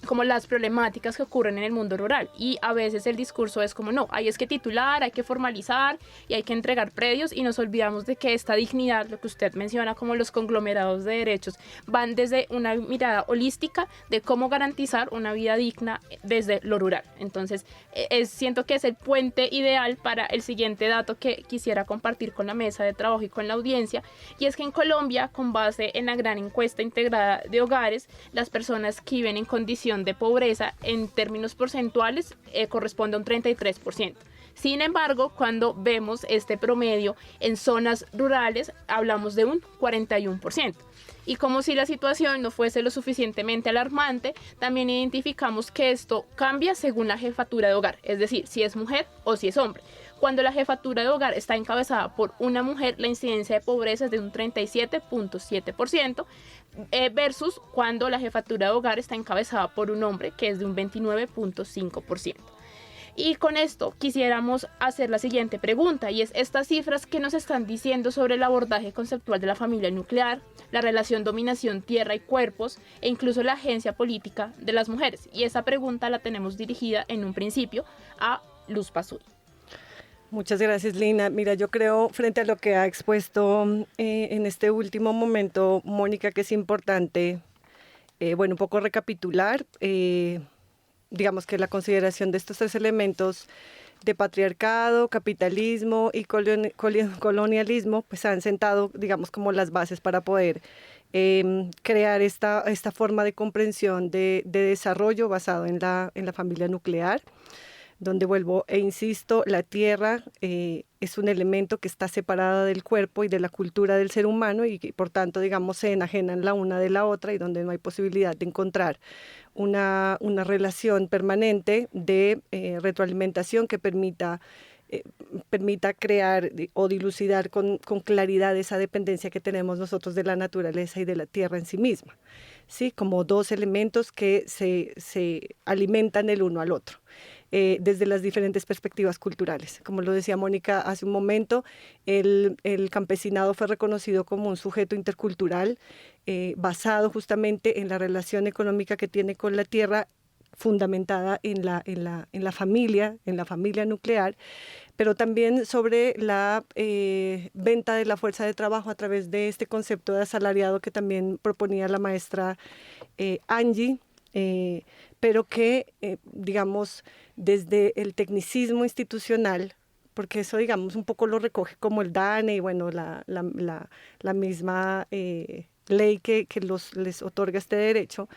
como las problemáticas que ocurren en el mundo rural y a veces el discurso es como no, hay que titular, hay que formalizar y hay que entregar predios y nos olvidamos de que esta dignidad, lo que usted menciona como los conglomerados de derechos, van desde una mirada holística de cómo garantizar una vida digna desde lo rural. Entonces siento que es el puente ideal para el siguiente dato que quisiera compartir con la mesa de trabajo y con la audiencia, y es que en Colombia, con base en la gran encuesta integrada de hogares, las personas que viven en condición de pobreza en términos porcentuales corresponde a un 33%. Sin embargo, cuando vemos este promedio en zonas rurales, hablamos de un 41%. Y como si la situación no fuese lo suficientemente alarmante, también identificamos que esto cambia según la jefatura de hogar, es decir, si es mujer o si es hombre. Cuando la jefatura de hogar está encabezada por una mujer, la incidencia de pobreza es de un 37.7%, versus cuando la jefatura de hogar está encabezada por un hombre, que es de un 29.5%. Y con esto quisiéramos hacer la siguiente pregunta, y es estas cifras que nos están diciendo sobre el abordaje conceptual de la familia nuclear, la relación dominación tierra y cuerpos e incluso la agencia política de las mujeres. Y esa pregunta la tenemos dirigida en un principio a Luz Pazul. Muchas gracias, Lina. Mira, yo creo, frente a lo que ha expuesto en este último momento, Mónica, que es importante, un poco recapitular, digamos que la consideración de estos tres elementos de patriarcado, capitalismo y colonialismo, pues han sentado, digamos, como las bases para poder crear esta forma de comprensión de desarrollo basado en la familia nuclear, donde vuelvo e insisto, la tierra es un elemento que está separada del cuerpo y de la cultura del ser humano y que, por tanto, digamos, se enajenan la una de la otra y donde no hay posibilidad de encontrar una relación permanente de retroalimentación que permita crear o dilucidar con claridad esa dependencia que tenemos nosotros de la naturaleza y de la tierra en sí misma, ¿sí? Como dos elementos que se alimentan el uno al otro. Desde las diferentes perspectivas culturales. Como lo decía Mónica hace un momento, el campesinado fue reconocido como un sujeto intercultural basado justamente en la relación económica que tiene con la tierra, fundamentada en la familia nuclear, pero también sobre la venta de la fuerza de trabajo a través de este concepto de asalariado que también proponía la maestra Angie, pero que, digamos, desde el tecnicismo institucional, porque eso, digamos, un poco lo recoge como el DANE y, bueno, la misma ley que les otorga este derecho,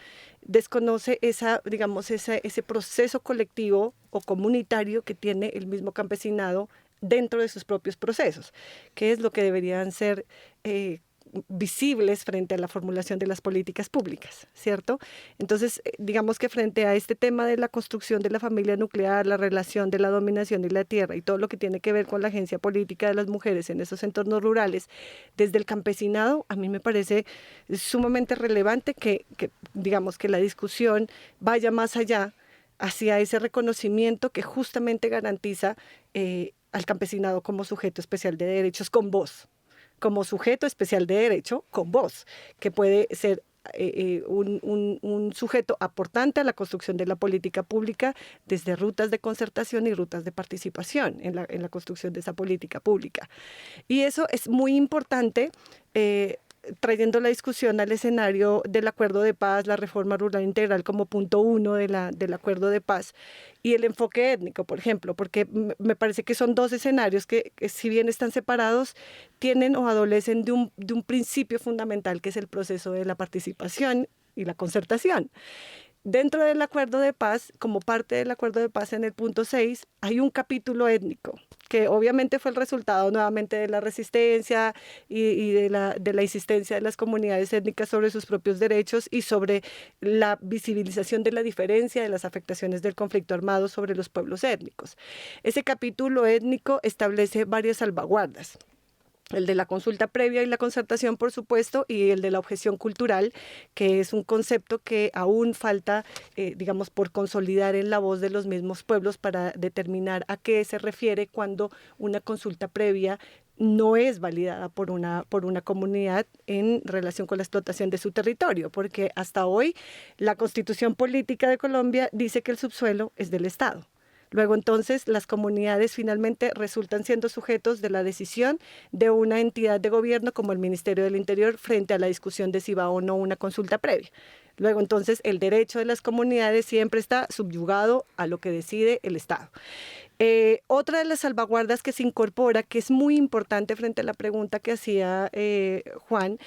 desconoce ese proceso colectivo o comunitario que tiene el mismo campesinado dentro de sus propios procesos, que es lo que deberían ser visibles frente a la formulación de las políticas públicas, ¿cierto? Entonces, digamos que frente a este tema de la construcción de la familia nuclear, la relación de la dominación y la tierra y todo lo que tiene que ver con la agencia política de las mujeres en esos entornos rurales, desde el campesinado, a mí me parece sumamente relevante que digamos que la discusión vaya más allá hacia ese reconocimiento que justamente garantiza al campesinado como sujeto especial de derechos con voz, como sujeto especial de derecho con voz, que puede ser un sujeto aportante a la construcción de la política pública desde rutas de concertación y rutas de participación en la construcción de esa política pública. Y eso es muy importante, trayendo la discusión al escenario del acuerdo de paz, la reforma rural integral como punto 1 del acuerdo de paz, y el enfoque étnico, por ejemplo, porque me parece que son dos escenarios que si bien están separados, tienen o adolecen de un principio fundamental, que es el proceso de la participación y la concertación. Dentro del acuerdo de paz, como parte del acuerdo de paz en el punto 6, hay un capítulo étnico, que obviamente fue el resultado nuevamente de la resistencia y de la insistencia de las comunidades étnicas sobre sus propios derechos y sobre la visibilización de la diferencia, de las afectaciones del conflicto armado sobre los pueblos étnicos. Ese capítulo étnico establece varias salvaguardas. El de la consulta previa y la concertación, por supuesto, y el de la objeción cultural, que es un concepto que aún falta, digamos, por consolidar en la voz de los mismos pueblos para determinar a qué se refiere cuando una consulta previa no es validada por una comunidad en relación con la explotación de su territorio, porque hasta hoy la Constitución Política de Colombia dice que el subsuelo es del Estado. Luego entonces las comunidades finalmente resultan siendo sujetos de la decisión de una entidad de gobierno como el Ministerio del Interior frente a la discusión de si va o no una consulta previa. Luego entonces el derecho de las comunidades siempre está subyugado a lo que decide el Estado. Otra de las salvaguardas que se incorpora, que es muy importante frente a la pregunta que hacía Juan,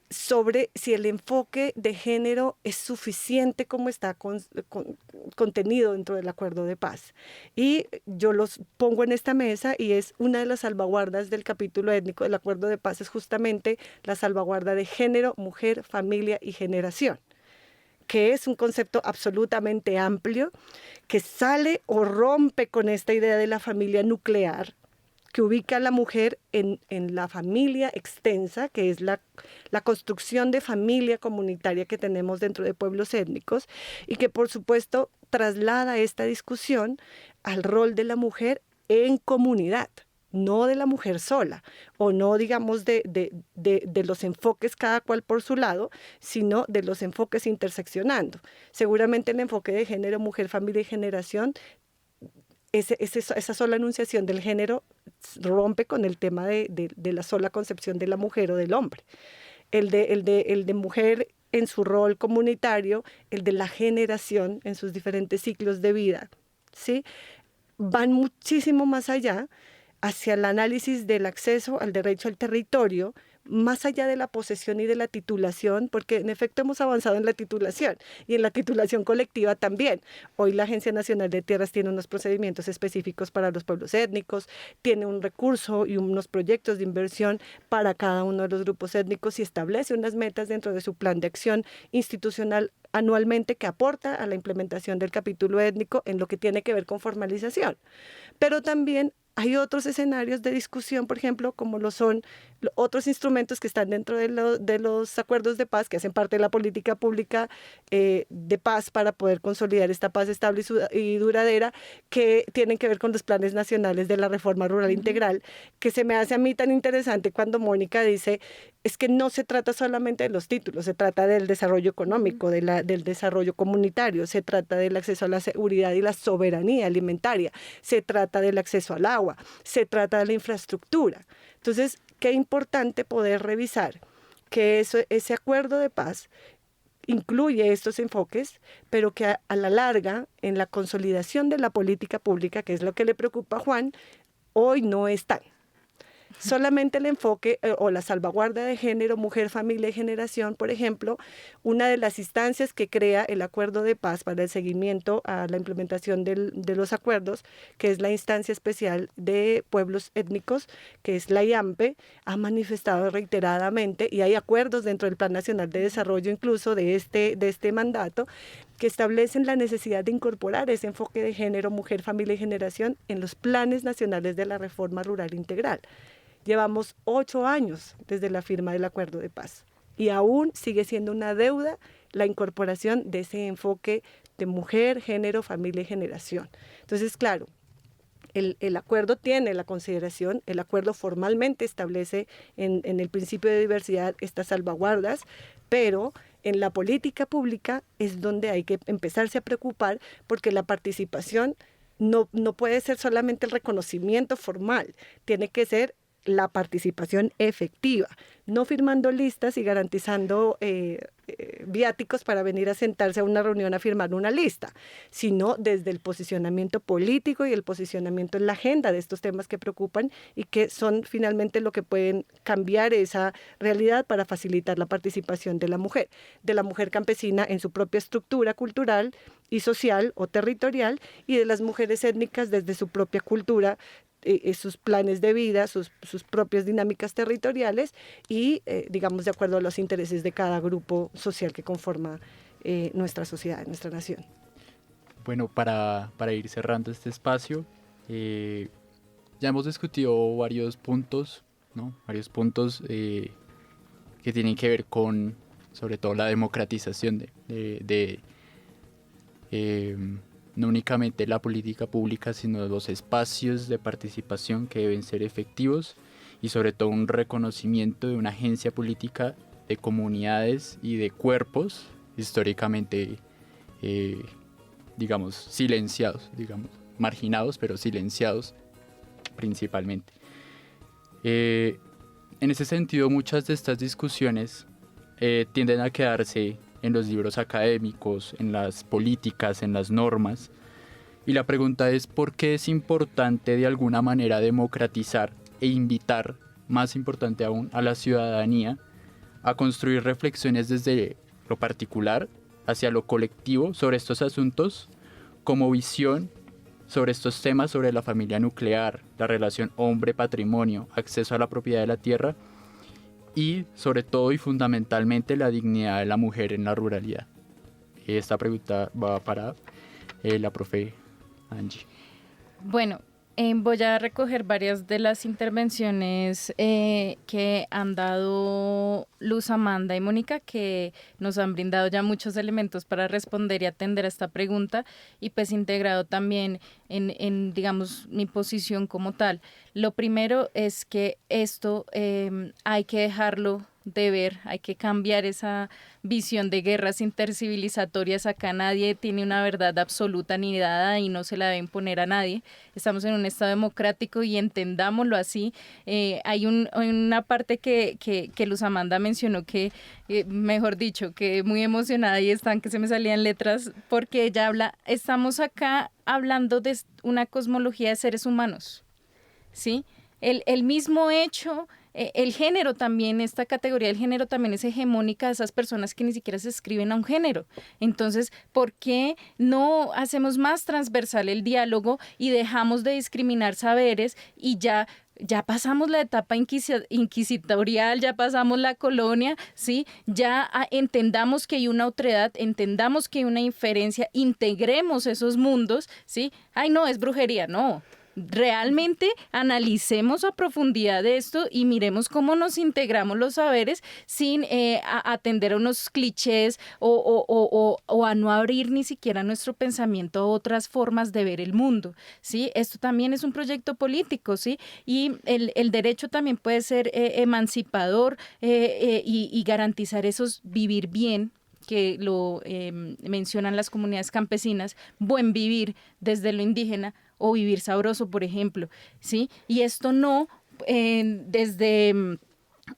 sobre si el enfoque de género es suficiente como está contenido dentro del acuerdo de paz. Y yo los pongo en esta mesa y es una de las salvaguardas del capítulo étnico del acuerdo de paz, es justamente la salvaguarda de género, mujer, familia y generación, que es un concepto absolutamente amplio, que sale o rompe con esta idea de la familia nuclear, que ubica a la mujer en la familia extensa, que es la construcción de familia comunitaria que tenemos dentro de pueblos étnicos, y que por supuesto traslada esta discusión al rol de la mujer en comunidad, no de la mujer sola, o no digamos de los enfoques cada cual por su lado, sino de los enfoques interseccionando. Seguramente el enfoque de género, mujer, familia y generación, esa sola enunciación del género rompe con el tema de la sola concepción de la mujer o del hombre. El de mujer en su rol comunitario, el de la generación en sus diferentes ciclos de vida, ¿sí? Van muchísimo más allá hacia el análisis del acceso al derecho al territorio, más allá de la posesión y de la titulación, porque en efecto hemos avanzado en la titulación y en la titulación colectiva también. Hoy la Agencia Nacional de Tierras tiene unos procedimientos específicos para los pueblos étnicos, tiene un recurso y unos proyectos de inversión para cada uno de los grupos étnicos y establece unas metas dentro de su plan de acción institucional anualmente que aporta a la implementación del capítulo étnico en lo que tiene que ver con formalización. Pero también hay otros escenarios de discusión, por ejemplo, como lo son otros instrumentos que están dentro de los acuerdos de paz, que hacen parte de la política pública de paz para poder consolidar esta paz estable y duradera, que tienen que ver con los planes nacionales de la reforma rural integral, que se me hace a mí tan interesante cuando Mónica dice, es que no se trata solamente de los títulos, se trata del desarrollo económico, del desarrollo comunitario, se trata del acceso a la seguridad y la soberanía alimentaria, se trata del acceso al agua, se trata de la infraestructura. Entonces, qué importante poder revisar que ese acuerdo de paz incluye estos enfoques, pero que a la larga, en la consolidación de la política pública, que es lo que le preocupa a Juan, hoy no están. solamente el enfoque o la salvaguarda de género, mujer, familia y generación, por ejemplo, una de las instancias que crea el acuerdo de paz para el seguimiento a la implementación de los acuerdos, que es la instancia especial de pueblos étnicos, que es la IAMPE, ha manifestado reiteradamente, y hay acuerdos dentro del Plan Nacional de Desarrollo incluso de este mandato, que establecen la necesidad de incorporar ese enfoque de género, mujer, familia y generación en los planes nacionales de la reforma rural integral. Llevamos 8 años desde la firma del acuerdo de paz y aún sigue siendo una deuda la incorporación de ese enfoque de mujer, género, familia y generación. Entonces, claro, el acuerdo tiene la consideración, el acuerdo formalmente establece en el principio de diversidad estas salvaguardas, pero en la política pública es donde hay que empezarse a preocupar porque la participación no puede ser solamente el reconocimiento formal, tiene que ser la participación efectiva, no firmando listas y garantizando viáticos para venir a sentarse a una reunión a firmar una lista, sino desde el posicionamiento político y el posicionamiento en la agenda de estos temas que preocupan y que son finalmente lo que pueden cambiar esa realidad para facilitar la participación de la mujer campesina en su propia estructura cultural y social o territorial, y de las mujeres étnicas desde su propia cultura, sus planes de vida, sus propias dinámicas territoriales y, digamos, de acuerdo a los intereses de cada grupo social que conforma nuestra sociedad, nuestra nación. Bueno, para ir cerrando este espacio, ya hemos discutido varios puntos, ¿no? Varios puntos que tienen que ver con, sobre todo, la democratización no únicamente la política pública, sino los espacios de participación que deben ser efectivos y sobre todo un reconocimiento de una agencia política de comunidades y de cuerpos históricamente, digamos, silenciados, digamos, marginados, pero silenciados principalmente. En ese sentido, muchas de estas discusiones tienden a quedarse en los libros académicos, en las políticas, en las normas. Y la pregunta es, ¿por qué es importante de alguna manera democratizar e invitar, más importante aún, a la ciudadanía a construir reflexiones desde lo particular hacia lo colectivo sobre estos asuntos, como visión sobre estos temas, sobre la familia nuclear, la relación hombre-patrimonio, acceso a la propiedad de la tierra, y sobre todo y fundamentalmente la dignidad de la mujer en la ruralidad? Esta pregunta va para la profe Angie. Bueno, voy a recoger varias de las intervenciones que han dado Luz, Amanda y Mónica, que nos han brindado ya muchos elementos para responder y atender a esta pregunta, y pues integrado también en digamos, mi posición como tal. Lo primero es que esto hay que dejarlo de ver, hay que cambiar esa visión de guerras intercivilizatorias. Acá nadie tiene una verdad absoluta ni dada y no se la debe imponer a nadie. Estamos en un estado democrático y entendámoslo así. Hay una parte que Luz Amanda mencionó que, mejor dicho, que muy emocionada y están que se me salían letras, porque ella habla, estamos acá hablando de una cosmología de seres humanos, ¿sí? El mismo hecho, el género también, esta categoría del género también es hegemónica de esas personas que ni siquiera se escriben a un género. Entonces, ¿por qué no hacemos más transversal el diálogo y dejamos de discriminar saberes y ya pasamos la etapa inquisitorial, ya pasamos la colonia, ¿sí? Ya entendamos que hay una otredad, entendamos que hay una inferencia, integremos esos mundos, ¿sí? Ay, no, es brujería, no. Realmente analicemos a profundidad esto y miremos cómo nos integramos los saberes sin atender a unos clichés o a no abrir ni siquiera nuestro pensamiento a otras formas de ver el mundo, ¿sí? Esto también es un proyecto político, ¿sí? Y el derecho también puede ser emancipador y garantizar esos vivir bien, que lo mencionan las comunidades campesinas, buen vivir desde lo indígena, o vivir sabroso, por ejemplo, ¿sí? Y esto no desde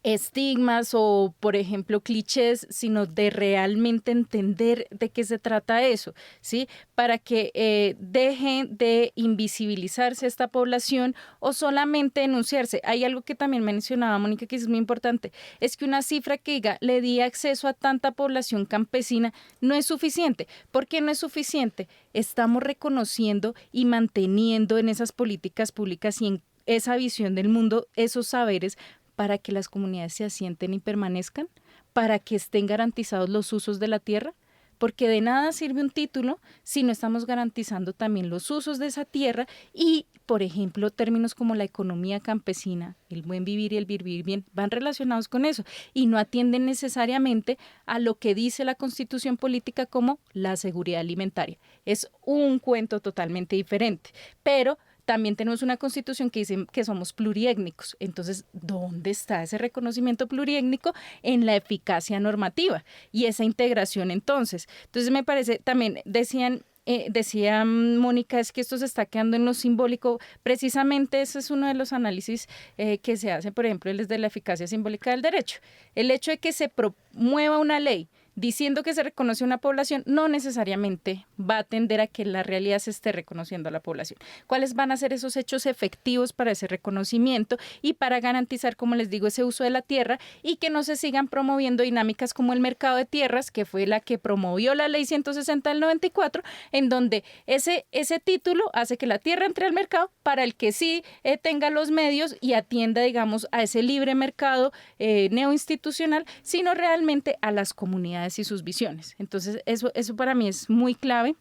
estigmas o, por ejemplo, clichés, sino de realmente entender de qué se trata eso, ¿sí? Para que dejen de invisibilizarse esta población o solamente denunciarse. Hay algo que también mencionaba Mónica que es muy importante, es que una cifra que diga le di acceso a tanta población campesina no es suficiente. ¿Por qué no es suficiente? Estamos reconociendo y manteniendo en esas políticas públicas y en esa visión del mundo esos saberes para que las comunidades se asienten y permanezcan, para que estén garantizados los usos de la tierra, porque de nada sirve un título si no estamos garantizando también los usos de esa tierra y, por ejemplo, términos como la economía campesina, el buen vivir y el vivir bien, van relacionados con eso y no atienden necesariamente a lo que dice la Constitución política como la seguridad alimentaria. Es un cuento totalmente diferente, pero también tenemos una constitución que dice que somos pluriétnicos. Entonces, ¿dónde está ese reconocimiento pluriétnico en la eficacia normativa y esa integración entonces? Entonces, me parece, también decía Mónica, es que esto se está quedando en lo simbólico. Precisamente ese es uno de los análisis que se hace, por ejemplo, desde la eficacia simbólica del derecho. El hecho de que se promueva una ley diciendo que se reconoce una población no necesariamente va a tender a que en la realidad se esté reconociendo a la población. ¿Cuáles van a ser esos hechos efectivos para ese reconocimiento y para garantizar, como les digo, ese uso de la tierra y que no se sigan promoviendo dinámicas como el mercado de tierras, que fue la que promovió la ley 160 del 94, en donde ese título hace que la tierra entre al mercado para el que sí tenga los medios y atienda, digamos, a ese libre mercado neoinstitucional, sino realmente a las comunidades y sus visiones. Entonces, eso para mí es muy clave.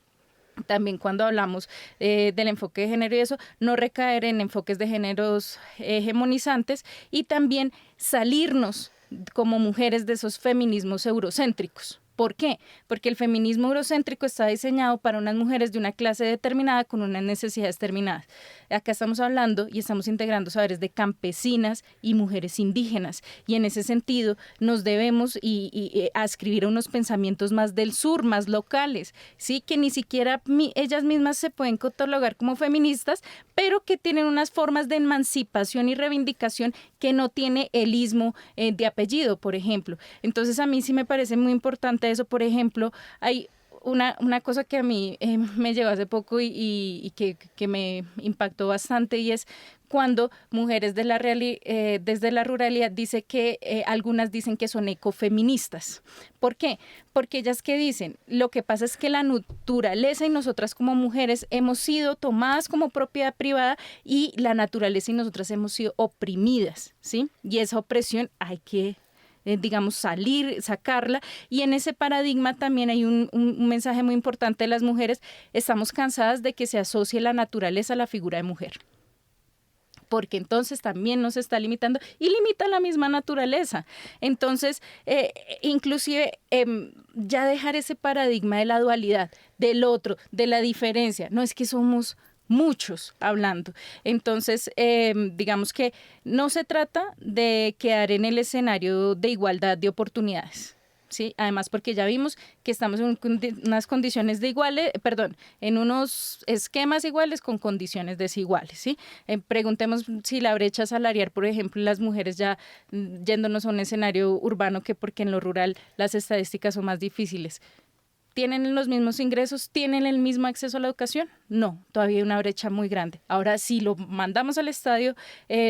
También cuando hablamos del enfoque de género y eso, no recaer en enfoques de géneros hegemonizantes y también salirnos como mujeres de esos feminismos eurocéntricos. ¿Por qué? Porque el feminismo eurocéntrico está diseñado para unas mujeres de una clase determinada con unas necesidades determinadas. Acá estamos hablando y estamos integrando saberes de campesinas y mujeres indígenas y en ese sentido nos debemos adscribir a unos pensamientos más del sur, más locales, ¿sí? Que ni siquiera ellas mismas se pueden catalogar como feministas, pero que tienen unas formas de emancipación y reivindicación que no tiene el ismo de apellido, por ejemplo. Entonces a mí sí me parece muy importante eso. Por ejemplo, hay una cosa que a mí me llegó hace poco y que me impactó bastante y es cuando mujeres desde la ruralidad dice que algunas dicen que son ecofeministas. ¿Por qué? Porque ellas que dicen, lo que pasa es que la naturaleza y nosotras como mujeres hemos sido tomadas como propiedad privada y la naturaleza y nosotras hemos sido oprimidas, ¿sí? Y esa opresión hay que digamos, sacarla, y en ese paradigma también hay un mensaje muy importante de las mujeres. Estamos cansadas de que se asocie la naturaleza a la figura de mujer, porque entonces también nos está limitando y limita la misma naturaleza. Entonces, inclusive ya dejar ese paradigma de la dualidad, del otro, de la diferencia, no es que somos muchos hablando. Entonces, digamos que no se trata de quedar en el escenario de igualdad de oportunidades, ¿sí? Además, porque ya vimos que estamos en unas condiciones en unos esquemas iguales con condiciones desiguales, ¿sí? Preguntemos si la brecha salarial, por ejemplo, las mujeres ya yéndonos a un escenario urbano, que porque en lo rural las estadísticas son más difíciles. ¿Tienen los mismos ingresos? ¿Tienen el mismo acceso a la educación? No, todavía hay una brecha muy grande. Ahora, si lo mandamos al estadio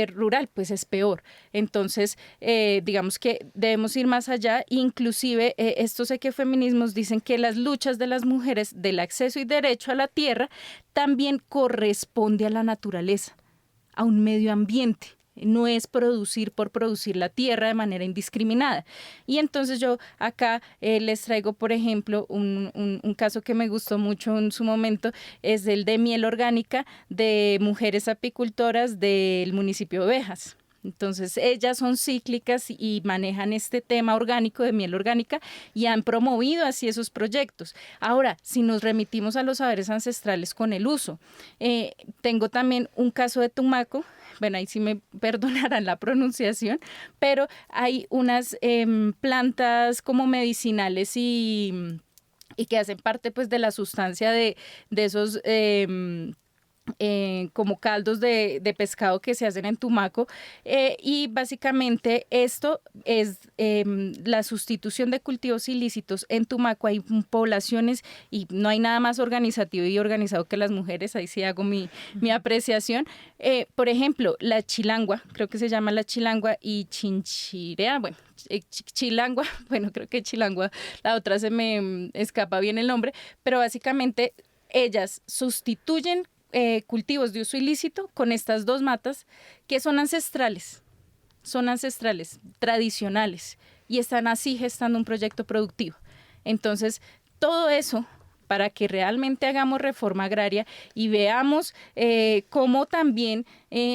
rural, pues es peor. Entonces, digamos que debemos ir más allá. Inclusive, estos ecofeminismos dicen que las luchas de las mujeres del acceso y derecho a la tierra también corresponde a la naturaleza, a un medio ambiente. No es producir por producir la tierra de manera indiscriminada. Y entonces yo acá les traigo, por ejemplo, un caso que me gustó mucho en su momento, es el de miel orgánica de mujeres apicultoras del municipio de Ovejas. Entonces, ellas son cíclicas y manejan este tema orgánico de miel orgánica y han promovido así esos proyectos. Ahora, si nos remitimos a los saberes ancestrales con el uso, tengo también un caso de Tumaco. Bueno, ahí sí me perdonarán la pronunciación, pero hay unas plantas como medicinales y que hacen parte pues de la sustancia de esos como caldos de pescado que se hacen en Tumaco, y básicamente esto es la sustitución de cultivos ilícitos. En Tumaco hay poblaciones y no hay nada más organizativo y organizado que las mujeres, ahí sí hago mi apreciación. Por ejemplo, la chilangua, creo que se llama la chilangua, y chinchirea, bueno, chilangua, bueno, creo que chilangua, la otra se me escapa bien el nombre, pero básicamente ellas sustituyen cultivos de uso ilícito con estas dos matas que son ancestrales, tradicionales, y están así gestando un proyecto productivo. Entonces, todo eso para que realmente hagamos reforma agraria y veamos cómo también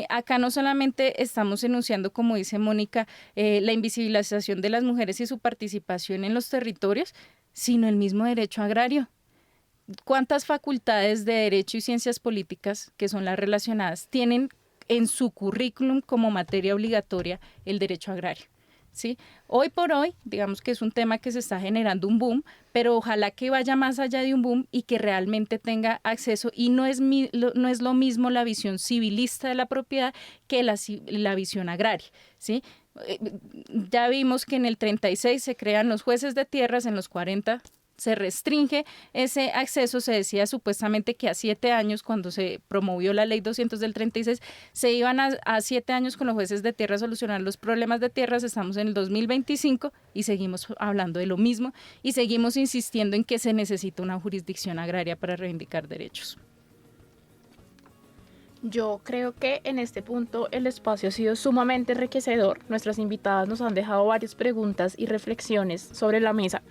acá no solamente estamos enunciando, como dice Mónica, la invisibilización de las mujeres y su participación en los territorios, sino el mismo derecho agrario. ¿Cuántas facultades de Derecho y Ciencias Políticas, que son las relacionadas, tienen en su currículum como materia obligatoria el derecho agrario? ¿Sí? Hoy por hoy, digamos que es un tema que se está generando un boom, pero ojalá que vaya más allá de un boom y que realmente tenga acceso, y no es lo mismo la visión civilista de la propiedad que la visión agraria, ¿sí? Ya vimos que en el 36 se crean los jueces de tierras, en los 40 se restringe ese acceso. Se decía supuestamente que a 7 años, cuando se promovió la ley 200 del 36, se iban a 7 años con los jueces de tierra a solucionar los problemas de tierras. Estamos en el 2025 y seguimos hablando de lo mismo y seguimos insistiendo en que se necesita una jurisdicción agraria para reivindicar derechos. Yo creo que en este punto el espacio ha sido sumamente enriquecedor. Nuestras invitadas nos han dejado varias preguntas y reflexiones sobre la mesa.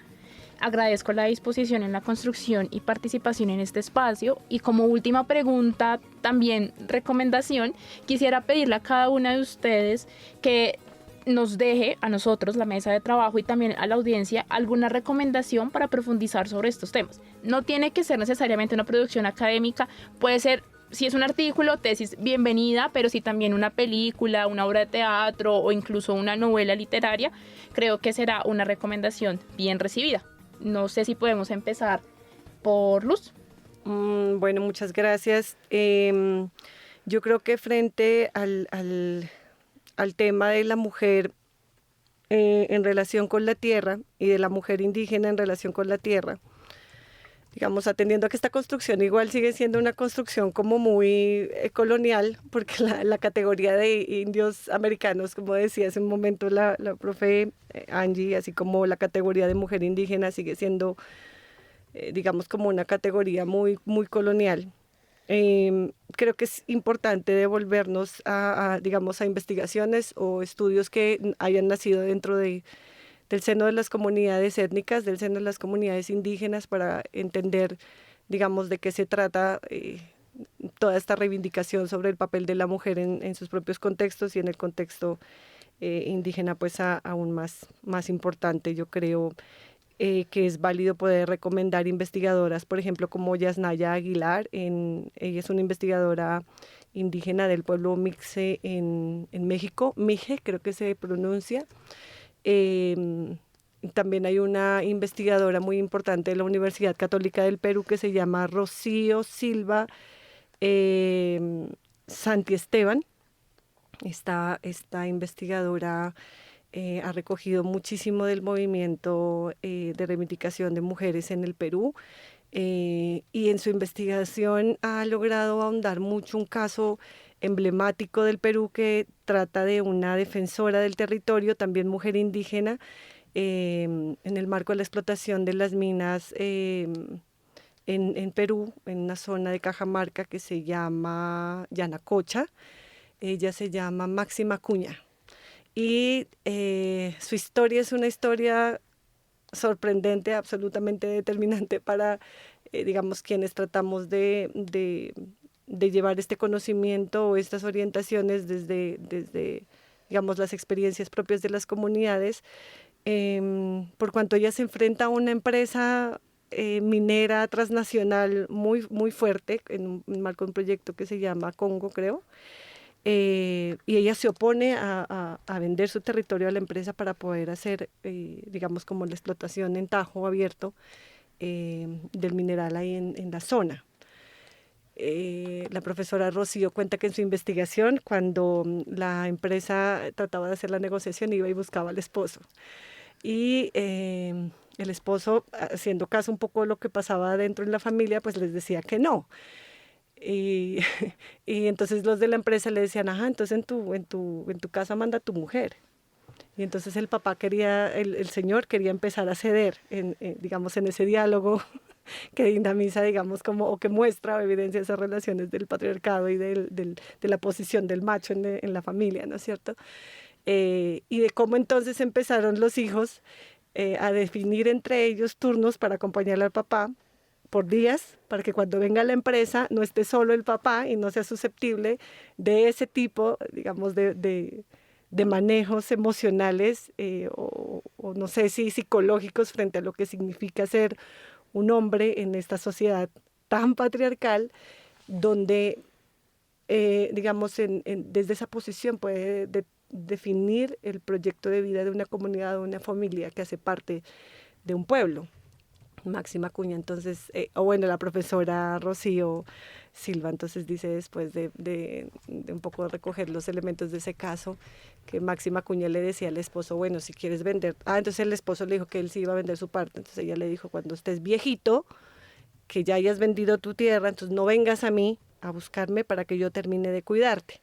Agradezco la disposición en la construcción y participación en este espacio, y como última pregunta, también recomendación, quisiera pedirle a cada una de ustedes que nos deje a nosotros, la mesa de trabajo, y también a la audiencia, alguna recomendación para profundizar sobre estos temas. No tiene que ser necesariamente una producción académica, puede ser, si es un artículo, tesis, bienvenida, pero si también una película, una obra de teatro o incluso una novela literaria, creo que será una recomendación bien recibida. No sé si podemos empezar por Luz. Bueno, muchas gracias. Yo creo que frente al tema de la mujer en relación con la tierra y de la mujer indígena en relación con la tierra, digamos, atendiendo a que esta construcción igual sigue siendo una construcción como muy colonial, porque la categoría de indios americanos, como decía hace un momento la profe Angie, así como la categoría de mujer indígena sigue siendo, digamos, como una categoría muy, muy colonial. Creo que es importante devolvernos digamos, a investigaciones o estudios que hayan nacido dentro del seno de las comunidades étnicas, del seno de las comunidades indígenas, para entender, digamos, de qué se trata toda esta reivindicación sobre el papel de la mujer en sus propios contextos, y en el contexto indígena pues aún más importante. Yo creo que es válido poder recomendar investigadoras, por ejemplo, como Yasnaya Aguilar. Ella es una investigadora indígena del pueblo Mixe en México, Mije creo que se pronuncia. También hay una investigadora muy importante de la Universidad Católica del Perú que se llama Rocío Silva Santiesteban. Esta investigadora ha recogido muchísimo del movimiento de reivindicación de mujeres en el Perú, y en su investigación ha logrado ahondar mucho un caso emblemático del Perú que trata de una defensora del territorio, también mujer indígena, en el marco de la explotación de las minas en Perú, en una zona de Cajamarca que se llama Yanacocha. Ella se llama Máxima Cuña, y su historia es una historia sorprendente, absolutamente determinante para, digamos, quienes tratamos de llevar este conocimiento o estas orientaciones desde digamos, las experiencias propias de las comunidades, por cuanto ella se enfrenta a una empresa minera transnacional muy, muy fuerte, en un marco de un proyecto que se llama Congo, creo, y ella se opone a vender su territorio a la empresa para poder hacer, digamos, como la explotación en tajo abierto del mineral ahí en la zona. la profesora Rocío cuenta que en su investigación, cuando la empresa trataba de hacer la negociación, iba y buscaba al esposo. Y el esposo, haciendo caso un poco de lo que pasaba dentro en la familia, pues les decía que no. Y, y entonces los de la empresa le decían, ajá, entonces en tu casa manda tu mujer. Y entonces el papá quería, el señor quería empezar a ceder, digamos, en ese diálogo que dinamiza, digamos, como, o que muestra o evidencia esas relaciones del patriarcado y de la posición del macho en la familia, ¿no es cierto? Y de cómo entonces empezaron los hijos a definir entre ellos turnos para acompañar al papá por días, para que cuando venga la empresa no esté solo el papá y no sea susceptible de ese tipo, digamos, de manejos emocionales o no sé si psicológicos frente a lo que significa ser un hombre en esta sociedad tan patriarcal, donde, digamos, desde esa posición puede definir el proyecto de vida de una comunidad, de una familia que hace parte de un pueblo. Máxima Acuña, entonces, o bueno, la profesora Rocío Silva, entonces dice después de un poco recoger los elementos de ese caso, que Máxima Acuña le decía al esposo, bueno, si quieres vender, entonces el esposo le dijo que él sí iba a vender su parte, entonces ella le dijo, cuando estés viejito, que ya hayas vendido tu tierra, entonces no vengas a mí a buscarme para que yo termine de cuidarte.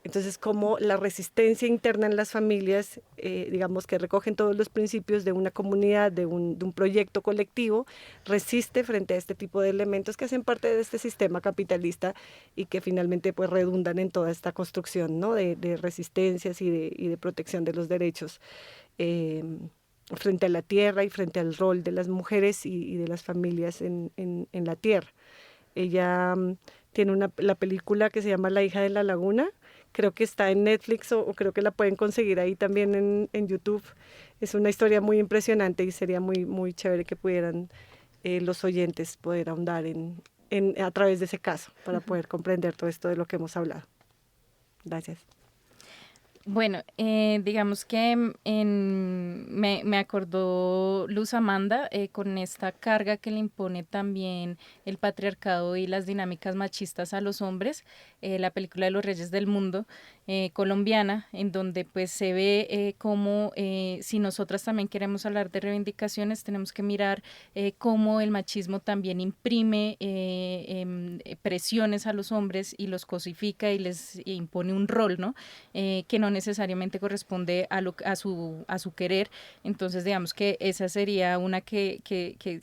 Entonces, como la resistencia interna en las familias, digamos que recogen todos los principios de una comunidad, de un proyecto colectivo, resiste frente a este tipo de elementos que hacen parte de este sistema capitalista y que finalmente pues redundan en toda esta construcción, ¿no? de resistencias y de protección de los derechos frente a la tierra y frente al rol de las mujeres y de las familias en la tierra. Ella tiene la película que se llama La hija de la laguna. Creo que está en Netflix o creo que la pueden conseguir ahí también en YouTube. Es una historia muy impresionante y sería muy, muy chévere que pudieran los oyentes poder ahondar a través de ese caso para poder comprender todo esto de lo que hemos hablado. Gracias. Bueno, digamos que me acordó Luz Amanda con esta carga que le impone también el patriarcado y las dinámicas machistas a los hombres, la película de Los Reyes del Mundo, colombiana, en donde pues se ve cómo si nosotras también queremos hablar de reivindicaciones, tenemos que mirar cómo el machismo también imprime presiones a los hombres y los cosifica y les impone un rol, ¿no? Que no necesariamente corresponde a su querer. Entonces, digamos que esa sería una que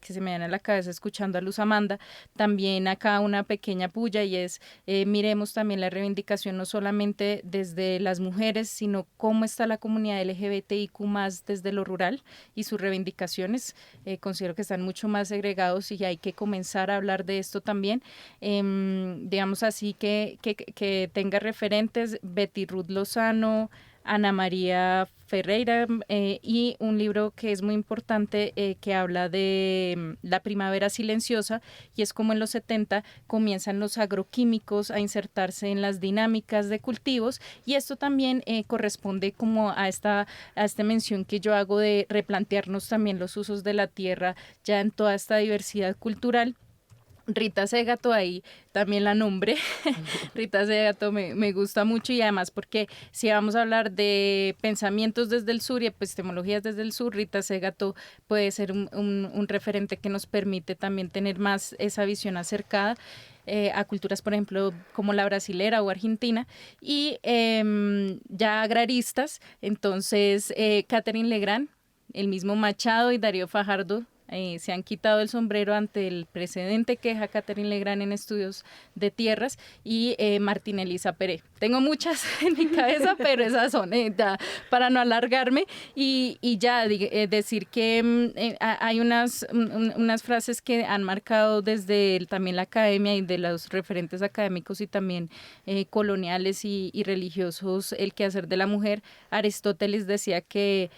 se me viene a la cabeza escuchando a Luz Amanda. También acá una pequeña puya y es, miremos también la reivindicación no solamente desde las mujeres, sino cómo está la comunidad LGBTIQ+, desde lo rural y sus reivindicaciones. Considero que están mucho más segregados y hay que comenzar a hablar de esto también. Digamos así que tenga referentes, Betty Ruth Lozano, Ana María Ferreira y un libro que es muy importante que habla de la primavera silenciosa y es como en los 70 comienzan los agroquímicos a insertarse en las dinámicas de cultivos y esto también corresponde como a esta mención que yo hago de replantearnos también los usos de la tierra ya en toda esta diversidad cultural. Rita Segato, ahí también la nombré. Rita Segato me gusta mucho y además porque si vamos a hablar de pensamientos desde el sur y epistemologías desde el sur, Rita Segato puede ser un referente que nos permite también tener más esa visión acercada a culturas, por ejemplo, como la brasilera o argentina, y ya agraristas, entonces Catherine Legrand, el mismo Machado y Darío Fajardo, se han quitado el sombrero ante el precedente que deja Catherine Legrand en estudios de tierras y Martín Elisa Peré. Tengo muchas en mi cabeza, pero esas son, para no alargarme y ya decir que hay unas frases que han marcado desde también la academia y de los referentes académicos y también coloniales y religiosos, el quehacer de la mujer. Aristóteles decía que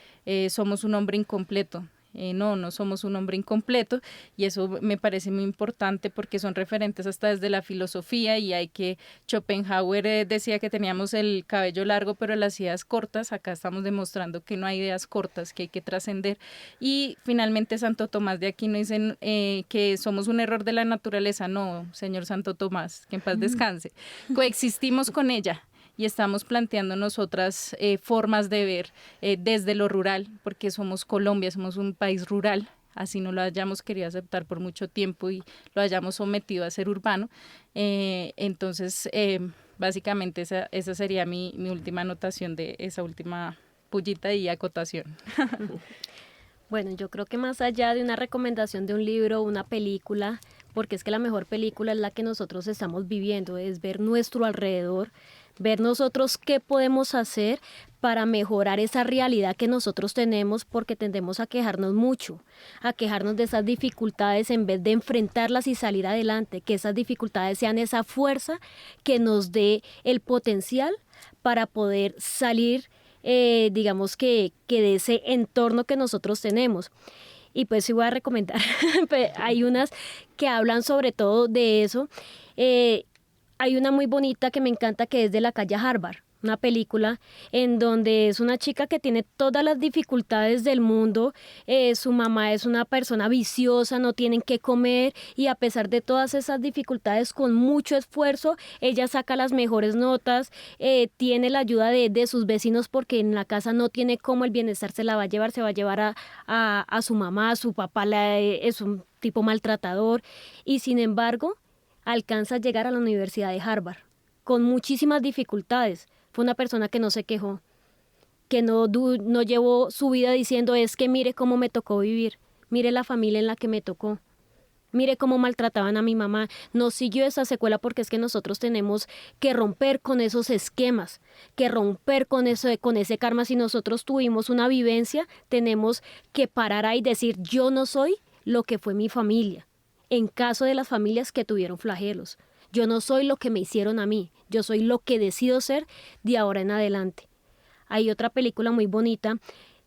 somos un hombre incompleto. no somos un hombre incompleto, y eso me parece muy importante porque son referentes hasta desde la filosofía, y hay que Schopenhauer decía que teníamos el cabello largo pero las ideas cortas. Acá estamos demostrando que no hay ideas cortas, que hay que trascender. Y finalmente Santo Tomás de Aquino dice que somos un error de la naturaleza. No, señor Santo Tomás, que en paz descanse. Coexistimos con ella y estamos planteándonos otras formas de ver desde lo rural, porque somos Colombia, somos un país rural, así no lo hayamos querido aceptar por mucho tiempo y lo hayamos sometido a ser urbano. Entonces, básicamente esa sería mi última anotación de esa última pullita y acotación. Bueno, yo creo que más allá de una recomendación de un libro o una película, porque es que la mejor película es la que nosotros estamos viviendo, es ver nuestro alrededor, ver nosotros qué podemos hacer para mejorar esa realidad que nosotros tenemos, porque tendemos a quejarnos mucho, a quejarnos de esas dificultades en vez de enfrentarlas y salir adelante, que esas dificultades sean esa fuerza que nos dé el potencial para poder salir, digamos que de ese entorno que nosotros tenemos. Y pues sí voy a recomendar, hay unas que hablan sobre todo de eso. Hay una muy bonita que me encanta, que es de La calle Harvard, una película en donde es una chica que tiene todas las dificultades del mundo, su mamá es una persona viciosa, no tienen qué comer, y a pesar de todas esas dificultades, con mucho esfuerzo, ella saca las mejores notas, tiene la ayuda de sus vecinos porque en la casa no tiene cómo, el bienestar se la va a llevar, se va a llevar a su mamá, su papá es un tipo maltratador, y sin embargo alcanza a llegar a la Universidad de Harvard con muchísimas dificultades. Fue una persona que no se quejó, que no llevó su vida diciendo es que mire cómo me tocó vivir, mire la familia en la que me tocó, mire cómo maltrataban a mi mamá. No siguió esa secuela, porque es que nosotros tenemos que romper con esos esquemas, que romper con ese karma. Si nosotros tuvimos una vivencia, tenemos que parar ahí y decir yo no soy lo que fue mi familia. En caso de las familias que tuvieron flagelos, yo no soy lo que me hicieron a mí, yo soy lo que decido ser de ahora en adelante. Hay otra película muy bonita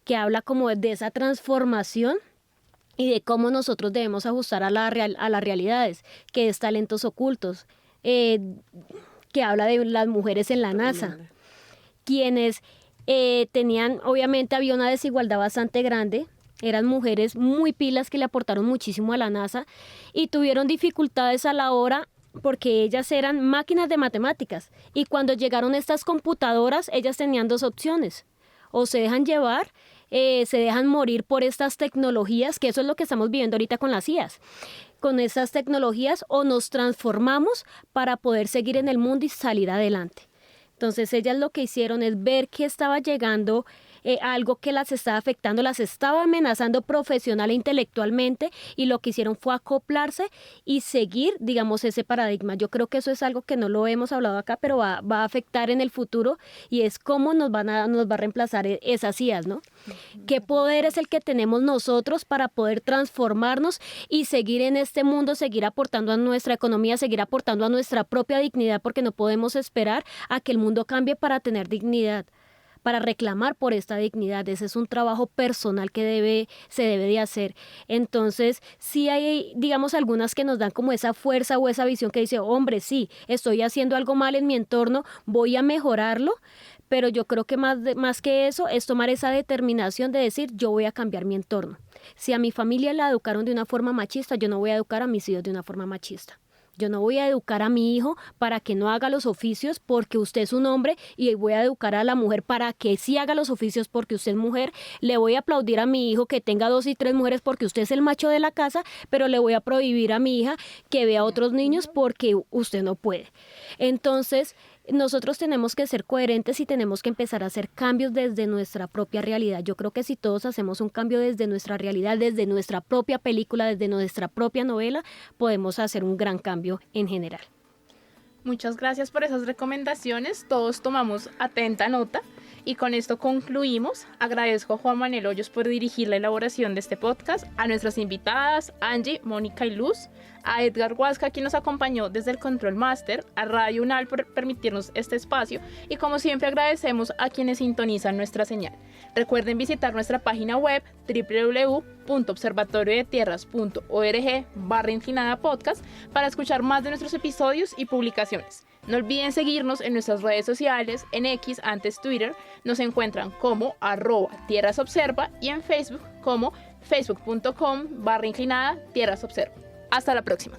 que habla como de esa transformación y de cómo nosotros debemos ajustar a las realidades, que es Talentos Ocultos, que habla de las mujeres en la NASA, quienes obviamente había una desigualdad bastante grande. Eran mujeres muy pilas que le aportaron muchísimo a la NASA y tuvieron dificultades a la hora porque ellas eran máquinas de matemáticas, y cuando llegaron estas computadoras ellas tenían dos opciones: o se dejan llevar, se dejan morir por estas tecnologías, que eso es lo que estamos viviendo ahorita con las IAs, con estas tecnologías, o nos transformamos para poder seguir en el mundo y salir adelante. Entonces ellas lo que hicieron es ver que estaba llegando algo que las estaba afectando, las estaba amenazando profesional e intelectualmente, y lo que hicieron fue acoplarse y seguir, digamos, ese paradigma. Yo creo que eso es algo que no lo hemos hablado acá, pero va a afectar en el futuro, y es cómo nos va a reemplazar esas IAs, ¿no? ¿Qué poder es el que tenemos nosotros para poder transformarnos y seguir en este mundo, seguir aportando a nuestra economía, seguir aportando a nuestra propia dignidad? Porque no podemos esperar a que el mundo cambie para tener dignidad, para reclamar por esta dignidad. Ese es un trabajo personal que se debe de hacer. Entonces, sí hay, digamos, algunas que nos dan como esa fuerza o esa visión que dice, hombre, sí, estoy haciendo algo mal en mi entorno, voy a mejorarlo, pero yo creo que más que eso es tomar esa determinación de decir, yo voy a cambiar mi entorno. Si a mi familia la educaron de una forma machista, yo no voy a educar a mis hijos de una forma machista. Yo no voy a educar a mi hijo para que no haga los oficios porque usted es un hombre, y voy a educar a la mujer para que sí haga los oficios porque usted es mujer. Le voy a aplaudir a mi hijo que tenga 2 y 3 mujeres porque usted es el macho de la casa, pero le voy a prohibir a mi hija que vea a otros niños porque usted no puede. Entonces, nosotros tenemos que ser coherentes y tenemos que empezar a hacer cambios desde nuestra propia realidad. Yo creo que si todos hacemos un cambio desde nuestra realidad, desde nuestra propia película, desde nuestra propia novela, podemos hacer un gran cambio en general. Muchas gracias por esas recomendaciones, todos tomamos atenta nota Y con esto concluimos. Agradezco a Juan Manuel Hoyos por dirigir la elaboración de este podcast, a nuestras invitadas Angie, Mónica y Luz, a Edgar Huasca, quien nos acompañó desde el Control Master, a Radio UNAL por permitirnos este espacio y como siempre agradecemos a quienes sintonizan nuestra señal. Recuerden visitar nuestra página web www.observatoriodetierras.org/inclinada podcast para escuchar más de nuestros episodios y publicaciones. No olviden seguirnos en nuestras redes sociales, en X, antes Twitter, nos encuentran como @tierrasobserva y en Facebook como facebook.com/inclinada tierrasobserva. Hasta la próxima.